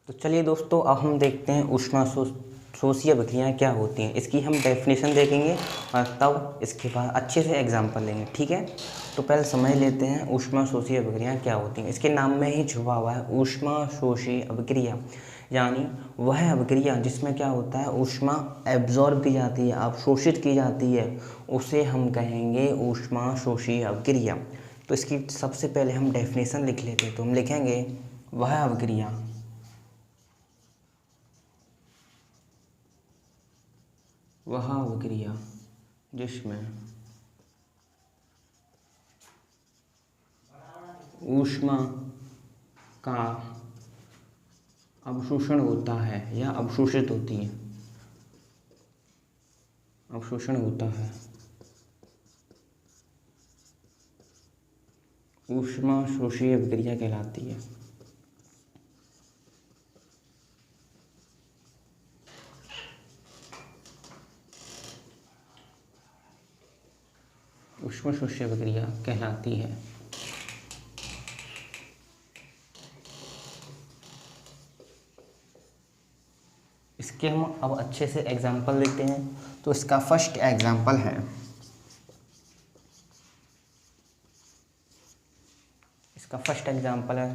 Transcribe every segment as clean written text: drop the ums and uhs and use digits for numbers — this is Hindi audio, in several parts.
तो चलिए दोस्तों, अब हम देखते हैं ऊष्माशोषीय अभिक्रियाएँ क्या होती हैं। इसकी हम डेफिनेशन देखेंगे और तब इसके बाद अच्छे से एग्जांपल लेंगे, ठीक है। तो पहले समझ लेते हैं ऊष्माशोषीय अभिक्रियाएँ क्या होती हैं। इसके नाम में ही छुपा हुआ है ऊष्माशोषीय अभिक्रिया, यानी वह अभिक्रिया जिसमें क्या होता है, ऊष्मा एब्जॉर्ब की जाती है, अवशोषित की जाती है, उसे हम कहेंगे ऊष्माशोषीय अभिक्रिया। तो इसकी सबसे पहले हम डेफिनेशन लिख लेते हैं। तो हम लिखेंगे वह अभिक्रिया जिसमें ऊष्मा का अवशोषण होता है या अवशोषित होती है, अवशोषण होता है, ऊष्माशोषीय अभिक्रिया कहलाती है। ऊष्माशोषीय अभिक्रिया कहलाती है। इसके हम अब अच्छे से एग्जाम्पल लेते हैं। तो इसका फर्स्ट एग्जाम्पल है, इसका फर्स्ट एग्जाम्पल है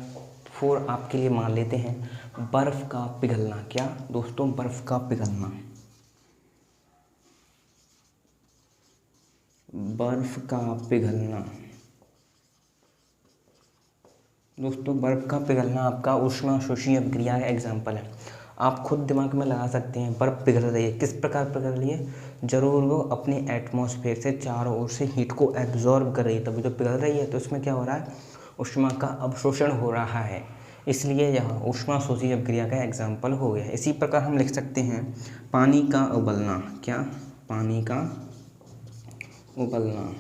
4 आपके लिए मान लेते हैं, बर्फ़ का पिघलना। क्या दोस्तों? बर्फ़ का पिघलना, बर्फ़ का पिघलना। दोस्तों बर्फ़ का पिघलना आपका ऊष्माशोषीय अभिक्रिया का एग्जाम्पल है। आप खुद दिमाग में लगा सकते हैं, बर्फ़ पिघल रही है, किस प्रकार पिघल रही है? ज़रूर वो अपनी एटमॉस्फेयर से चारों ओर से हीट को एब्जॉर्ब कर रही है, तभी तो पिघल रही है। तो इसमें क्या हो रहा है? ऊष्मा का अवशोषण हो रहा है, इसलिए यह ऊष्माशोषीय अभिक्रिया का एग्जाम्पल हो गया। इसी प्रकार हम लिख सकते हैं पानी का उबलना। क्या? पानी का उबलना,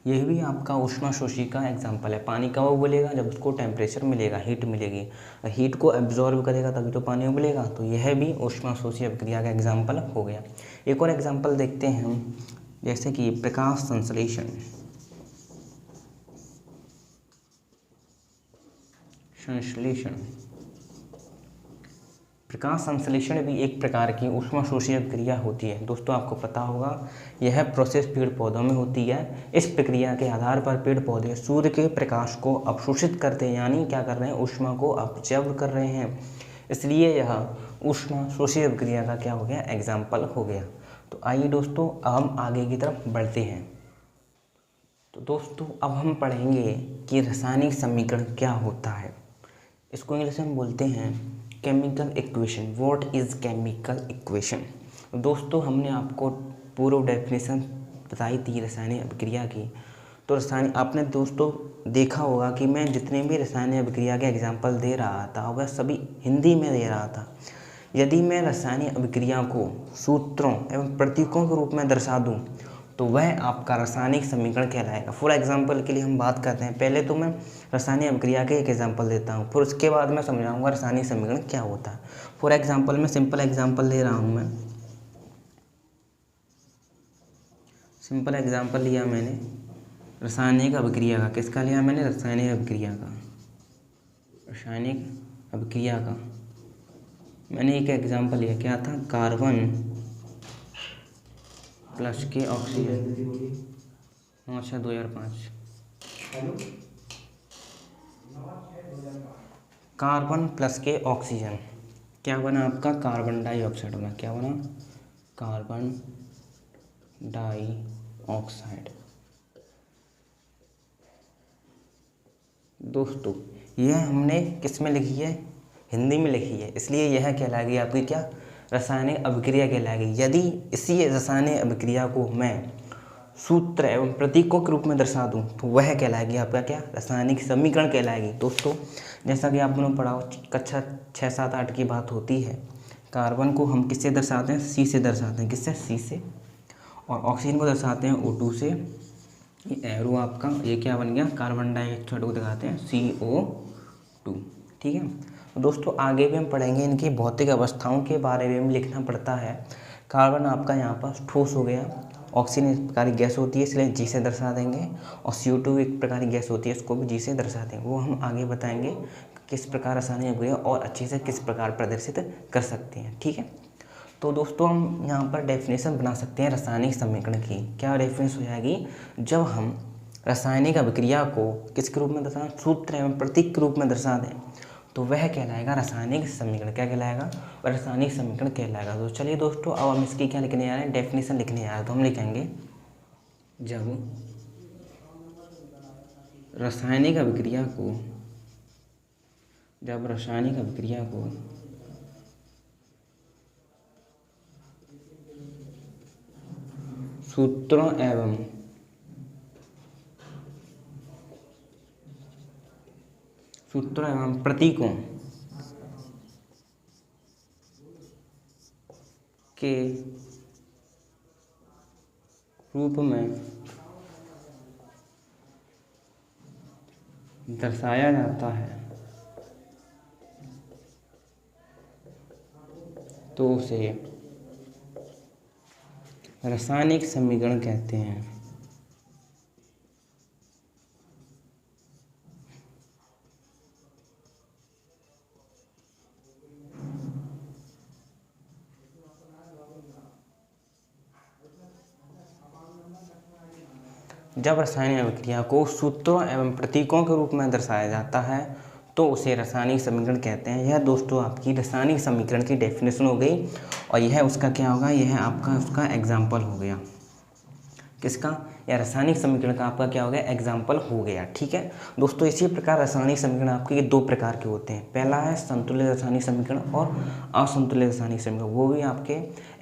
यह भी आपका ऊष्माशोषी का एग्जाम्पल है। पानी कब उबलेगा? जब उसको टेम्परेचर मिलेगा, हीट मिलेगी, हीट को एब्जॉर्ब करेगा तभी तो पानी उबलेगा। तो यह भी ऊष्माशोषी अभिक्रिया का एग्जाम्पल हो गया। एक और एग्जाम्पल देखते हैं हम, जैसे कि प्रकाश संश्लेषण। प्रकाश संश्लेषण भी एक प्रकार की ऊष्माशोषीय अभिक्रिया होती है। दोस्तों आपको पता होगा, यह प्रोसेस पेड़ पौधों में होती है। इस प्रक्रिया के आधार पर पेड़ पौधे सूर्य के प्रकाश को अवशोषित करते हैं, यानी क्या कर रहे हैं? ऊष्मा को ऑब्जर्व कर रहे हैं, इसलिए यह ऊष्माशोषीय अभिक्रिया का क्या हो गया? एग्जाम्पल हो गया। तो आइए दोस्तों, अब हम आगे की तरफ बढ़ते हैं। तो दोस्तों अब हम पढ़ेंगे कि रासायनिक समीकरण क्या होता है। इसको इंग्लिश में बोलते हैं chemical equation. What is chemical equation? दोस्तों हमने आपको पूर्व डेफिनेशन बताई थी रासायनिक अभिक्रिया की। तो रासायनिक आपने दोस्तों देखा होगा कि मैं जितने भी रासायनिक अभिक्रिया के एग्जाम्पल दे रहा था वह सभी हिंदी में दे रहा था। यदि मैं रासायनिक अभिक्रिया को सूत्रों एवं प्रतीकों के रूप में दर्शा दूँ तो वह आपका रासायनिक समीकरण कहलाएगा। फॉर एग्जाम्पल के लिए हम बात करते हैं, पहले तो मैं रासायनिक अभिक्रिया के एक एग्जाम्पल देता हूँ, फिर उसके बाद मैं समझाऊंगा रासायनिक समीकरण क्या होता है। फॉर एग्जाम्पल में सिंपल एग्जाम्पल दे रहा हूँ, मैं सिंपल एग्जाम्पल लिया मैंने रासायनिक अभिक्रिया का। किसका लिया मैंने? रासायनिक अभिक्रिया का। रासायनिक अभिक्रिया का मैंने एक एग्जाम्पल लिया, क्या था? कार्बन प्लस के ऑक्सीजन। अच्छा 2005। कार्बन प्लस के ऑक्सीजन क्या बना आपका? कार्बन डाइऑक्साइड बना। क्या बना? Carbon dioxide. दोस्तों यह हमने किस में लिखी है? हिंदी में लिखी है, इसलिए यह कहलाएगी आपकी क्या? रासायनिक अभिक्रिया कहलाएगी। यदि इसी रासायनिक अभिक्रिया को मैं सूत्र एवं प्रतीकों के रूप में दर्शा दूं तो वह कहलाएगी आपका क्या? रासायनिक समीकरण कहलाएगी। दोस्तों जैसा कि आपने पढ़ा कक्षा 6, 7, 8 की बात होती है, कार्बन को हम किससे दर्शाते हैं? सी से दर्शाते हैं। किससे? सी से। और ऑक्सीजन को दर्शाते हैं O2 से। ये एरो आपका ये क्या बन गया? कार्बन डाइऑक्साइड को दिखाते हैं CO2। ठीक है दोस्तों, आगे भी हम पढ़ेंगे इनकी भौतिक अवस्थाओं के बारे में भी लिखना पड़ता है। कार्बन आपका यहाँ पर ठोस हो गया, ऑक्सीजन एक प्रकार की गैस होती है, इसलिए जी से दर्शा देंगे। और CO2 एक प्रकार की गैस होती है, उसको भी जी से दर्शा देंगे। वो हम आगे बताएंगे किस प्रकार रासायनिक अभिक्रिया और अच्छे से किस प्रकार प्रदर्शित कर सकते हैं। ठीक है, तो दोस्तों हम यहाँ पर डेफिनेशन बना सकते हैं रासायनिक समीकरण की। क्या डेफिनेशन हो जाएगी? जब हम रासायनिक अभिक्रिया को किसके रूप में दर्शाएं? सूत्र एवं प्रतीक के रूप में दर्शा दें तो वह कहलाएगा रासायनिक समीकरण। क्या कहलाएगा? रासायनिक समीकरण कहलाएगा। तो चलिए दोस्तों, अब हम इसकी क्या लिखने जा रहे हैं? डेफिनेशन लिखने जा रहे हैं। तो हम लिखेंगे जब रासायनिक अभिक्रिया को सूत्रों एवं प्रतीकों के रूप में दर्शाया जाता है तो उसे रासायनिक समीकरण कहते हैं। जब रासायनिक अभिक्रिया को सूत्रों एवं प्रतीकों के रूप में दर्शाया जाता है तो उसे रासायनिक समीकरण कहते हैं। यह दोस्तों आपकी रासायनिक समीकरण की डेफिनेशन हो गई और यह उसका क्या होगा? यह आपका उसका एग्जाम्पल हो गया। किसका? या रासायनिक समीकरण का आपका क्या हो गया? एग्जाम्पल हो गया। ठीक है दोस्तों, इसी प्रकार रासायनिक समीकरण आपके दो प्रकार के होते हैं। पहला है संतुलित रासायनिक समीकरण और असंतुलित रासायनिक समीकरण। वो भी आपके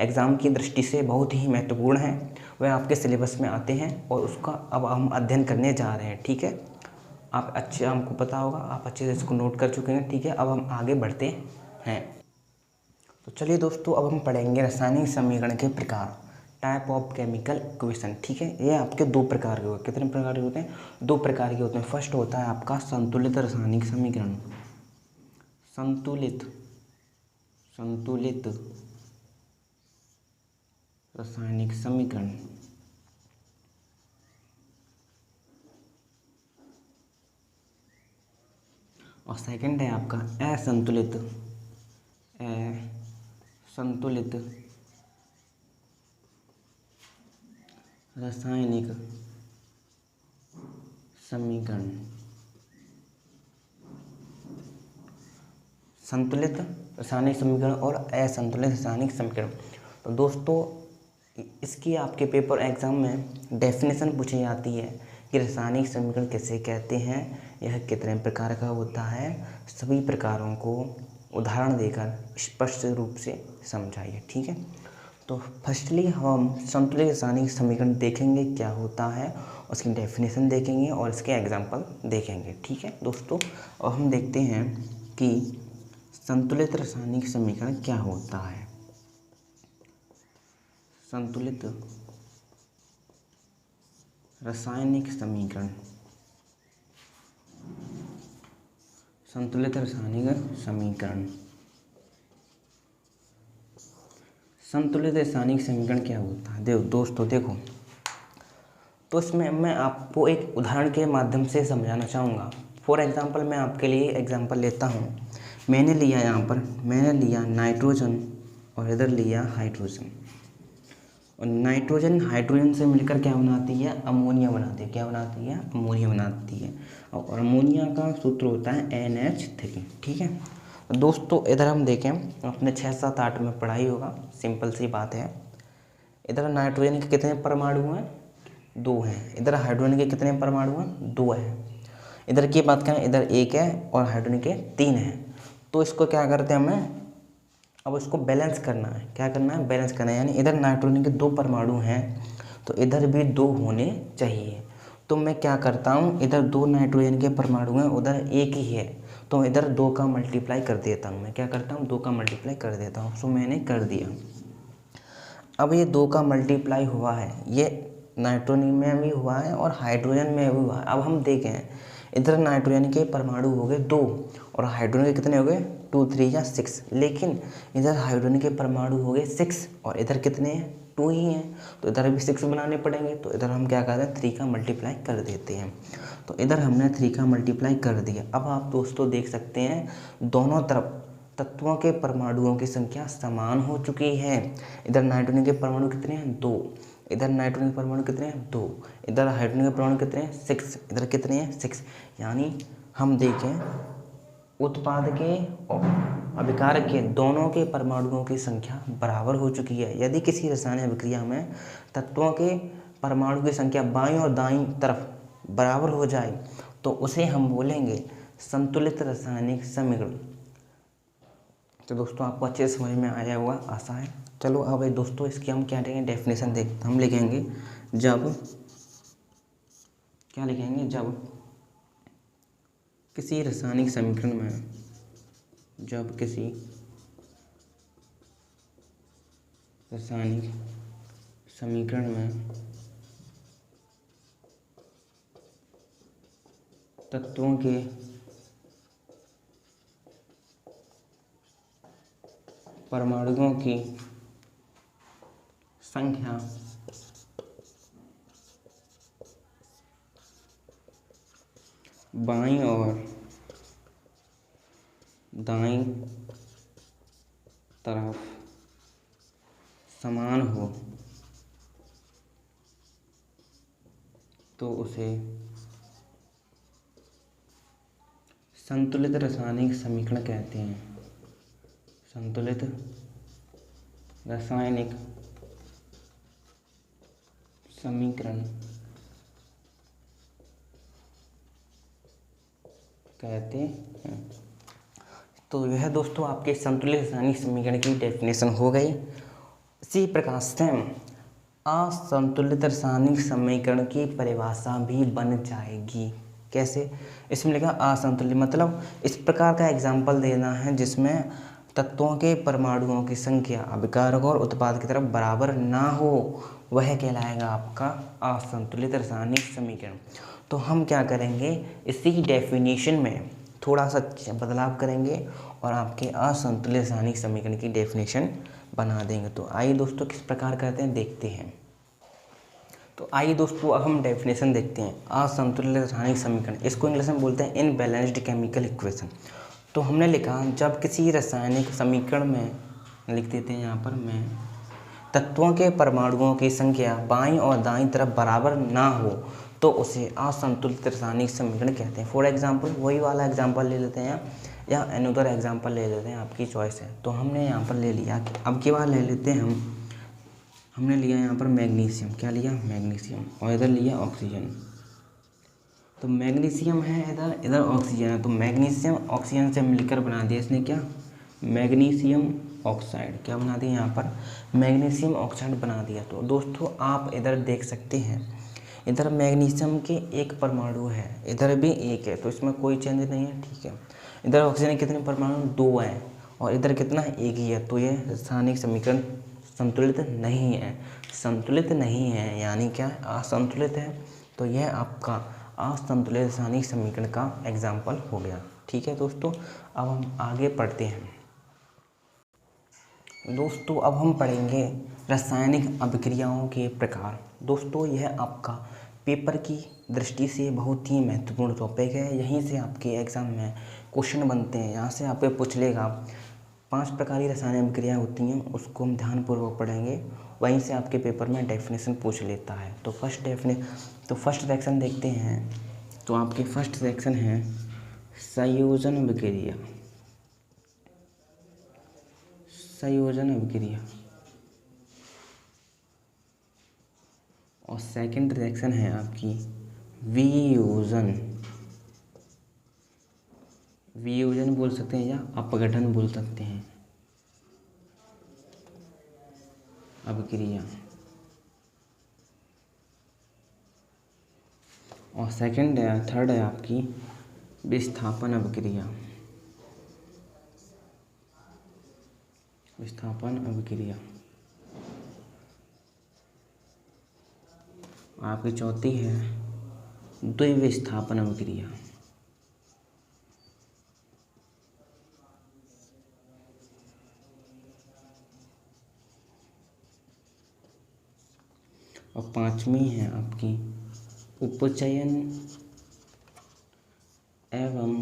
एग्जाम की दृष्टि से बहुत ही महत्वपूर्ण है, वह आपके सिलेबस में आते हैं और उसका अब हम अध्ययन करने जा रहे हैं। ठीक है, आप अच्छे, हमको पता होगा, आप अच्छे से इसको नोट कर चुके हैं। ठीक है, अब हम आगे बढ़ते हैं। तो चलिए दोस्तों, अब हम पढ़ेंगे रासायनिक समीकरण के प्रकार, टाइप ऑफ केमिकल इक्वेशन। ठीक है, ये आपके दो प्रकार के होते हैं। कितने प्रकार के होते हैं? दो प्रकार के होते हैं। फर्स्ट होता है आपका संतुलित रासायनिक समीकरण, संतुलित रासायनिक समीकरण। और सेकंड है आपका असंतुलित रासायनिक समीकरण। संतुलित रासायनिक समीकरण और असंतुलित रासायनिक समीकरण। तो दोस्तों इसकी आपके पेपर एग्जाम में डेफिनेशन पूछी जाती है कि रासायनिक समीकरण किसे कहते हैं, यह कितने प्रकार का होता है, सभी प्रकारों को उदाहरण देकर स्पष्ट रूप से समझाइए। ठीक है, तो फर्स्टली हम संतुलित रासायनिक समीकरण देखेंगे क्या होता है, उसकी डेफिनेशन देखेंगे और इसके एग्जाम्पल देखेंगे। ठीक है दोस्तों, और हम देखते हैं कि संतुलित रासायनिक समीकरण क्या होता है। संतुलित रासायनिक समीकरण, संतुलित रासायनिक समीकरण। संतुलित रासायनिक समीकरण क्या होता है? दोस्तों देखो, तो इसमें मैं आपको एक उदाहरण के माध्यम से समझाना चाहूँगा। फॉर एग्जांपल मैं आपके लिए एग्जांपल लेता हूँ। मैंने लिया यहाँ पर, मैंने लिया नाइट्रोजन और इधर लिया हाइड्रोजन, और नाइट्रोजन हाइड्रोजन से मिलकर क्या बनाती है? अमोनिया बनाती है। क्या बनाती है? अमोनिया बनाती है। और अमोनिया का सूत्र होता है NH3। ठीक है दोस्तों, इधर हम देखें, अपने 6, 7, 8 में पढ़ाई होगा, सिंपल सी बात है। इधर नाइट्रोजन के कितने परमाणु हैं? 2 हैं। इधर हाइड्रोजन के कितने परमाणु हैं? 2 हैं। इधर की बात करें, इधर 1 है और हाइड्रोजन के 3 हैं। तो इसको क्या करते हैं हमें? अब इसको बैलेंस करना है। क्या करना है? बैलेंस करना है। यानी इधर नाइट्रोजन के 2 परमाणु हैं तो इधर भी 2 होने चाहिए। तो मैं क्या करता हूँ, इधर 2 नाइट्रोजन के परमाणु हैं, उधर 1 ही है, तो इधर 2 का मल्टीप्लाई कर देता हूँ। मैं क्या करता हूँ? 2 का मल्टीप्लाई कर देता हूँ। सो मैंने कर दिया। अब ये 2 का मल्टीप्लाई हुआ है, ये नाइट्रोजन में भी हुआ है और हाइड्रोजन में भी हुआ है। अब हम देखें, इधर नाइट्रोजन के परमाणु हो गए 2 और हाइड्रोजन के कितने हो गए? 2, 3 या 6। लेकिन इधर हाइड्रोजन के परमाणु हो गए 6 और इधर कितने हैं? 2 ही हैं, तो इधर भी 6 बनाने पड़ेंगे। तो इधर हम क्या करते हैं, 3 का मल्टीप्लाई कर देते हैं। तो इधर हमने 3 का मल्टीप्लाई कर दिया। अब आप दोस्तों देख सकते हैं दोनों तरफ तत्वों के परमाणुओं की संख्या समान हो चुकी है। इधर नाइट्रोजन के परमाणु कितने हैं, 2। इधर नाइट्रोजन के परमाणु कितने हैं, 2। इधर हाइड्रोजन के परमाणु कितने हैं, 6। इधर कितने हैं, 6। यानी हम देखें उत्पाद के और अभिकारक के दोनों के परमाणुओं की संख्या बराबर हो चुकी है। यदि किसी रासायनिक अभिक्रिया में तत्वों के परमाणु की संख्या बाईं और दाईं तरफ बराबर हो जाए तो उसे हम बोलेंगे संतुलित रासायनिक समीकरण। तो दोस्तों आपको अच्छे से समझ में आया होगा, आशा है। चलो अब दोस्तों इसकी हम क्या लिखेंगे, डेफिनेशन देखते हम लिखेंगे जब क्या लिखेंगे, जब किसी रासायनिक समीकरण में, जब किसी रासायनिक समीकरण में तत्वों के परमाणुओं की संख्या बाईं और दाईं तरफ समान हो तो उसे संतुलित रासायनिक समीकरण कहते हैं। संतुलित रासायनिक समीकरण कहते हैं। तो यह दोस्तों आपके संतुलित रासायनिक समीकरण की डेफिनेशन हो गई। इसी प्रकार से असंतुलित रासायनिक समीकरण की परिभाषा भी बन जाएगी। कैसे, इसमें लिखा असंतुलित मतलब इस प्रकार का एग्जाम्पल देना है जिसमें तत्वों के परमाणुओं की संख्या अभिकारक और उत्पाद की तरफ बराबर ना हो, वह कहलाएगा आपका असंतुलित रासायनिक समीकरण। तो हम क्या करेंगे, इसी डेफिनेशन में थोड़ा सा बदलाव करेंगे और आपके असंतुलित रासायनिक समीकरण की डेफिनेशन बना देंगे। तो आइए दोस्तों किस प्रकार करते हैं देखते हैं। तो आइए दोस्तों अब हम डेफिनेशन देखते हैं असंतुलित रासायनिक समीकरण। इसको इंग्लिश में बोलते हैं इनबैलेंस्ड केमिकल इक्वेशन। तो हमने लिखा जब किसी रासायनिक समीकरण में, लिख देते हैं यहाँ पर मैं, तत्वों के परमाणुओं की संख्या बाईं और दाईं तरफ बराबर ना हो तो उसे असंतुलित रासायनिक समीकरण कहते हैं। फॉर एग्जांपल वही वाला एग्जांपल ले लेते हैं या अनदर एग्जांपल ले लेते हैं, आपकी चॉइस है। तो हमने यहाँ पर ले लिया, अब की बार ले लेते हैं हमने लिया यहाँ पर मैग्नीशियम। क्या लिया, मैग्नीशियम। और इधर लिया ऑक्सीजन। तो मैग्नीशियम है इधर, इधर ऑक्सीजन है। तो मैग्नीशियम ऑक्सीजन से मिलकर बना दिया इसने क्या, मैग्नीशियम ऑक्साइड। क्या बना दिया यहाँ पर, मैग्नीशियम ऑक्साइड बना दिया। तो दोस्तों आप इधर देख सकते हैं, इधर मैग्नीशियम के एक परमाणु है, इधर भी एक है, तो इसमें कोई चेंज नहीं है, ठीक है। इधर ऑक्सीजन के कितने परमाणु, 2 हैं, और इधर कितना है, 1 ही है। तो ये रासायनिक समीकरण संतुलित नहीं है, संतुलित नहीं है यानी क्या, असंतुलित है। तो यह आपका असंतुलित रासायनिक समीकरण का एग्जाम्पल हो गया। ठीक है दोस्तों, अब हम आगे पढ़ते हैं। दोस्तों अब हम पढ़ेंगे रासायनिक अभिक्रियाओं के प्रकार। दोस्तों यह आपका पेपर की दृष्टि से बहुत ही महत्वपूर्ण टॉपिक है। यहीं से आपके एग्ज़ाम में क्वेश्चन बनते हैं। यहाँ से आपको पूछ लेगा 5 प्रकार की रासायनिक अभिक्रियाएँ होती हैं, उसको हम ध्यानपूर्वक पढ़ेंगे। वहीं से आपके पेपर में डेफिनेशन पूछ लेता है। तो फर्स्ट सेक्शन देखते हैं। तो आपके फर्स्ट सेक्शन है संयोजन अभिक्रिया। संयोजन अभिक्रिया। और सेकंड रिएक्शन है आपकी वियोजन। वियोजन बोल सकते हैं या अपघटन बोल सकते हैं, अभिक्रिया। और थर्ड है आपकी विस्थापन अभिक्रिया। विस्थापन अभिक्रिया। आपकी चौथी है द्विविस्थापन अभिक्रिया। और पाँचवीं है आपकी उपचयन एवं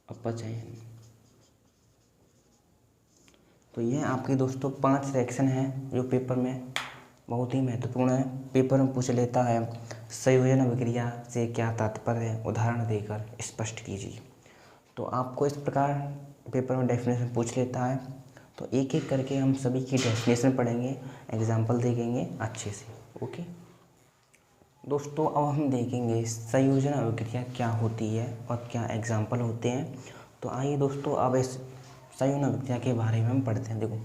अपचयन। तो ये आपके दोस्तों 5 रिएक्शन हैं जो पेपर में बहुत ही महत्वपूर्ण है। पेपर में पूछ लेता है संयोजन अभिक्रिया से क्या तात्पर्य है, उदाहरण देकर स्पष्ट कीजिए। तो आपको इस प्रकार पेपर में डेफिनेशन पूछ लेता है, तो एक एक करके हम सभी की डेफिनेशन पढ़ेंगे, एग्जाम्पल देखेंगे अच्छे से। ओके दोस्तों, अब हम देखेंगे संयोजन अभिक्रिया क्या होती है और क्या एग्जाम्पल होते हैं। तो आइए दोस्तों, अब इस संयोजन अभिक्रिया के बारे में हम पढ़ते हैं। देखो,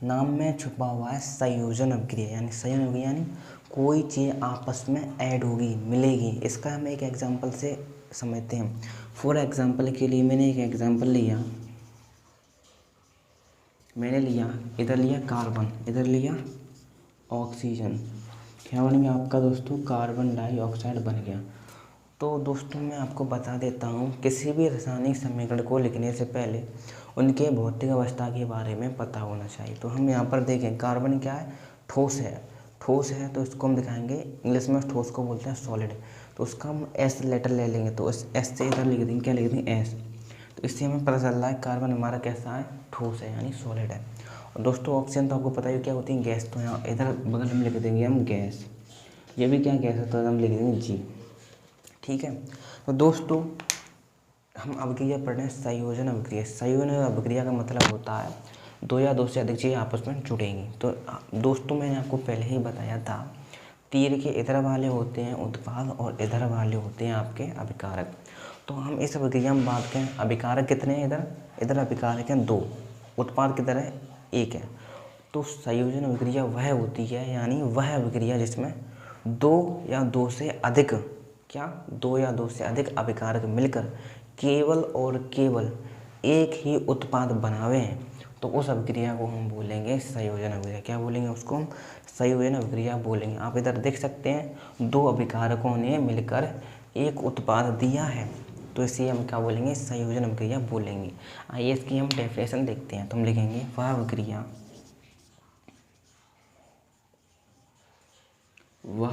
नाम में छुपा हुआ है संयोजन अभिक्रिया, यानी संयोजन अभिक्रिया यानी कोई चीज़ आपस में ऐड होगी, मिलेगी। इसका हम एक एग्जाम्पल से समझते हैं। फॉर एग्जाम्पल के लिए मैंने एक एग्जाम्पल लिया, इधर लिया कार्बन, इधर लिया ऑक्सीजन। क्या बन गया आपका दोस्तों? कार्बन डाइऑक्साइड बन गया। तो दोस्तों मैं आपको बता देता हूँ, किसी भी रासायनिक समीकरण को लिखने से पहले उनके भौतिक अवस्था के बारे में पता होना चाहिए। तो हम यहाँ पर देखें, कार्बन क्या है? ठोस है। ठोस है तो इसको हम दिखाएंगे, इंग्लिश में ठोस को बोलते हैं सॉलिड। तो उसका हम एस लेटर ले लेंगे, तो इस एस से इधर लिख देंगे, क्या लिख देंगे? एस। तो इससे हमें पता चल रहा है कार्बन हमारा कैसा है? ठोस है, यानी सॉलिड है। और दोस्तों ऑक्सीजन तो आपको पता ही क्या होती है? गैस। तो यहाँ इधर बगल में लिख देंगे हम गैस। ये भी क्या गैस है? तो हम लिख देंगे जी। ठीक है। तो दोस्तों हम अभिक्रिया पढ़ रहे हैं संयोजन अभिक्रिया। संयोजन अभिक्रिया का मतलब होता है दो या दो से अधिक चीज़ें आपस में जुड़ेंगी। तो दोस्तों मैंने आपको पहले ही बताया था, तीर के इधर वाले होते हैं उत्पाद और इधर वाले होते हैं आपके अभिकारक। तो हम इस अभिक्रिया में बात करें, अभिकारक कितने हैं? इधर अभिकारक हैं 2, उत्पाद किधर है? 1 है। तो संयोजन अभिक्रिया वह होती है, यानी वह अभिक्रिया जिसमें 2 या 2 से अधिक, क्या 2 या 2 से अधिक अभिकारक मिलकर केवल और केवल एक ही उत्पाद बनावे हैं, तो उस अभिक्रिया को हम बोलेंगे संयोजन अभिक्रिया। क्या बोलेंगे उसको? हम संयोजन अभिक्रिया बोलेंगे। आप इधर देख सकते हैं 2 अभिकारकों ने मिलकर एक उत्पाद दिया है, तो इसे हम क्या बोलेंगे? संयोजन अभिक्रिया बोलेंगे। आइए इसकी हम डेफिनेशन देखते हैं। तो हम लिखेंगे वह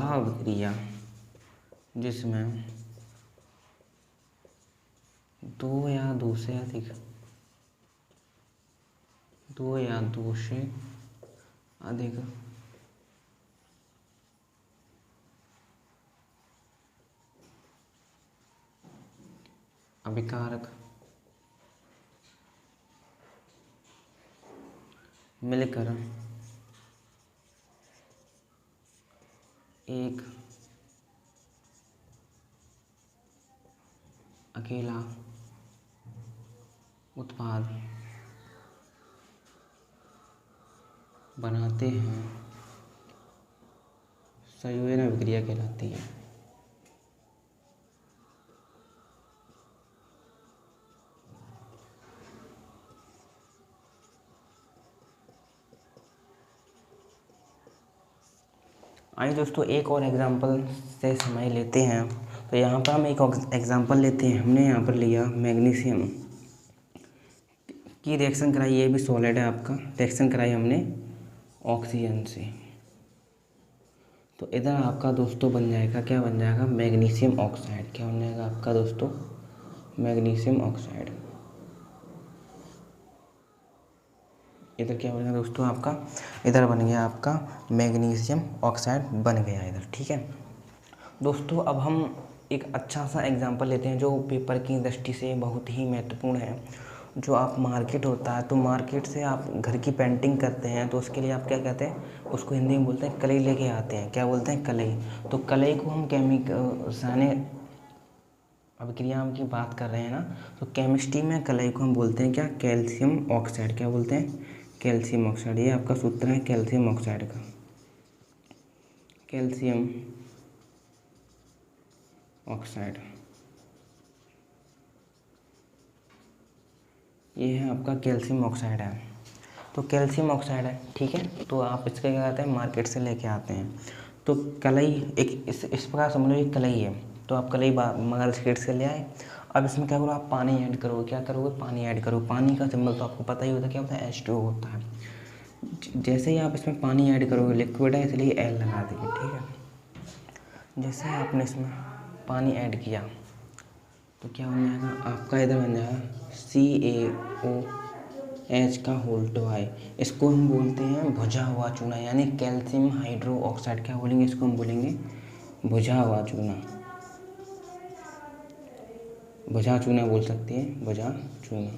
अभिक्रिया जिसमें 2 या 2 से अधिक, 2 या 2 से अधिक अभिकारक मिलकर एक अकेला उत्पाद बनाते हैं, संयोजन अभिक्रिया कहलाती है। आइए दोस्तों एक और एग्जांपल से समझ लेते हैं। तो यहाँ पर हम एक एग्जांपल लेते हैं। हमने यहाँ पर लिया मैग्नीशियम की रिएक्शन कराई, ये भी सॉलिड है आपका, रिएक्शन कराई हमने ऑक्सीजन से। तो इधर आपका दोस्तों बन जाएगा, क्या बन जाएगा? Magnesium oxide. क्या बन जाएगा आपका दोस्तों? Magnesium oxide. इधर क्या बनेगा दोस्तों आपका? इधर बन गया आपका मैग्नीशियम ऑक्साइड बन गया इधर। ठीक है दोस्तों, अब हम एक अच्छा सा एग्जांपल लेते हैं जो पेपर की दृष्टि से बहुत ही महत्वपूर्ण है। जो आप मार्केट होता है, तो मार्केट से आप घर की पेंटिंग करते हैं, तो उसके लिए आप क्या कहते हैं? उसको हिंदी में बोलते हैं कलई लेके आते हैं। क्या बोलते हैं? कलई। तो कलई को हम रासायनिक अभिक्रिया की बात कर रहे हैं ना, तो केमिस्ट्री में कलई को हम बोलते हैं क्या? Calcium oxide. क्या बोलते हैं? Calcium oxide. ये आपका सूत्र है कैल्शियम ऑक्साइड का, कैल्शियम ऑक्साइड। ये है आपका कैल्शियम ऑक्साइड है। तो कैल्शियम ऑक्साइड है, ठीक है। तो आप इसके क्या कहते हैं? मार्केट से लेके आते हैं। तो कलई एक इस प्रकार समझ लो, ये कलई है। तो आप कलई मार्केट से ले आए। अब इसमें क्या करो? आप पानी ऐड करोगे। क्या करोगे? पानी ऐड करो। पानी का सिंबल तो आपको पता ही होता है, क्या होता है? H2O होता है। जैसे ही आप इसमें पानी ऐड करोगे, लिक्विड है इसलिए एल लगा देंगे, ठीक है। जैसे ही आपने इसमें पानी ऐड किया तो क्या बन जाएगा आपका, इधर बन जाएगा CaOH का होल टू आई। इसको हम बोलते हैं भुजा हुआ चूना, यानी कैल्शियम हाइड्रो ऑक्साइड। क्या बोलेंगे इसको, हम बोलेंगे भुजा हुआ चूना। भुजा चूना बोल सकते हैं, भुजा चूना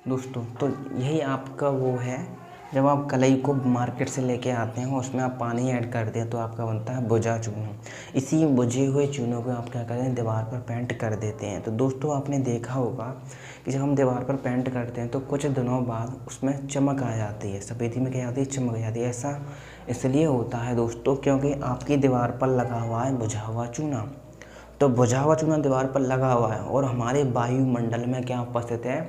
दोस्तों। तो यही आपका वो है, जब आप कलई को मार्केट से लेके आते हैं उसमें आप पानी ऐड कर दें तो आपका बनता है भुजा चूना। इसी बुझे हुए चूनों को आप क्या करते हैं, दीवार पर पेंट कर देते हैं। तो दोस्तों आपने देखा होगा कि जब हम दीवार पर पेंट करते हैं तो कुछ दिनों बाद उसमें चमक आ जाती है, सफ़ेदी में क्या आती है, चमक आ जाती है। ऐसा इसलिए होता है दोस्तों क्योंकि आपकी दीवार पर लगा हुआ है भुजा हुआ चूना। तो भुजा हुआ चूना दीवार पर लगा हुआ है और हमारे वायुमंडल में क्या उपस्थित है,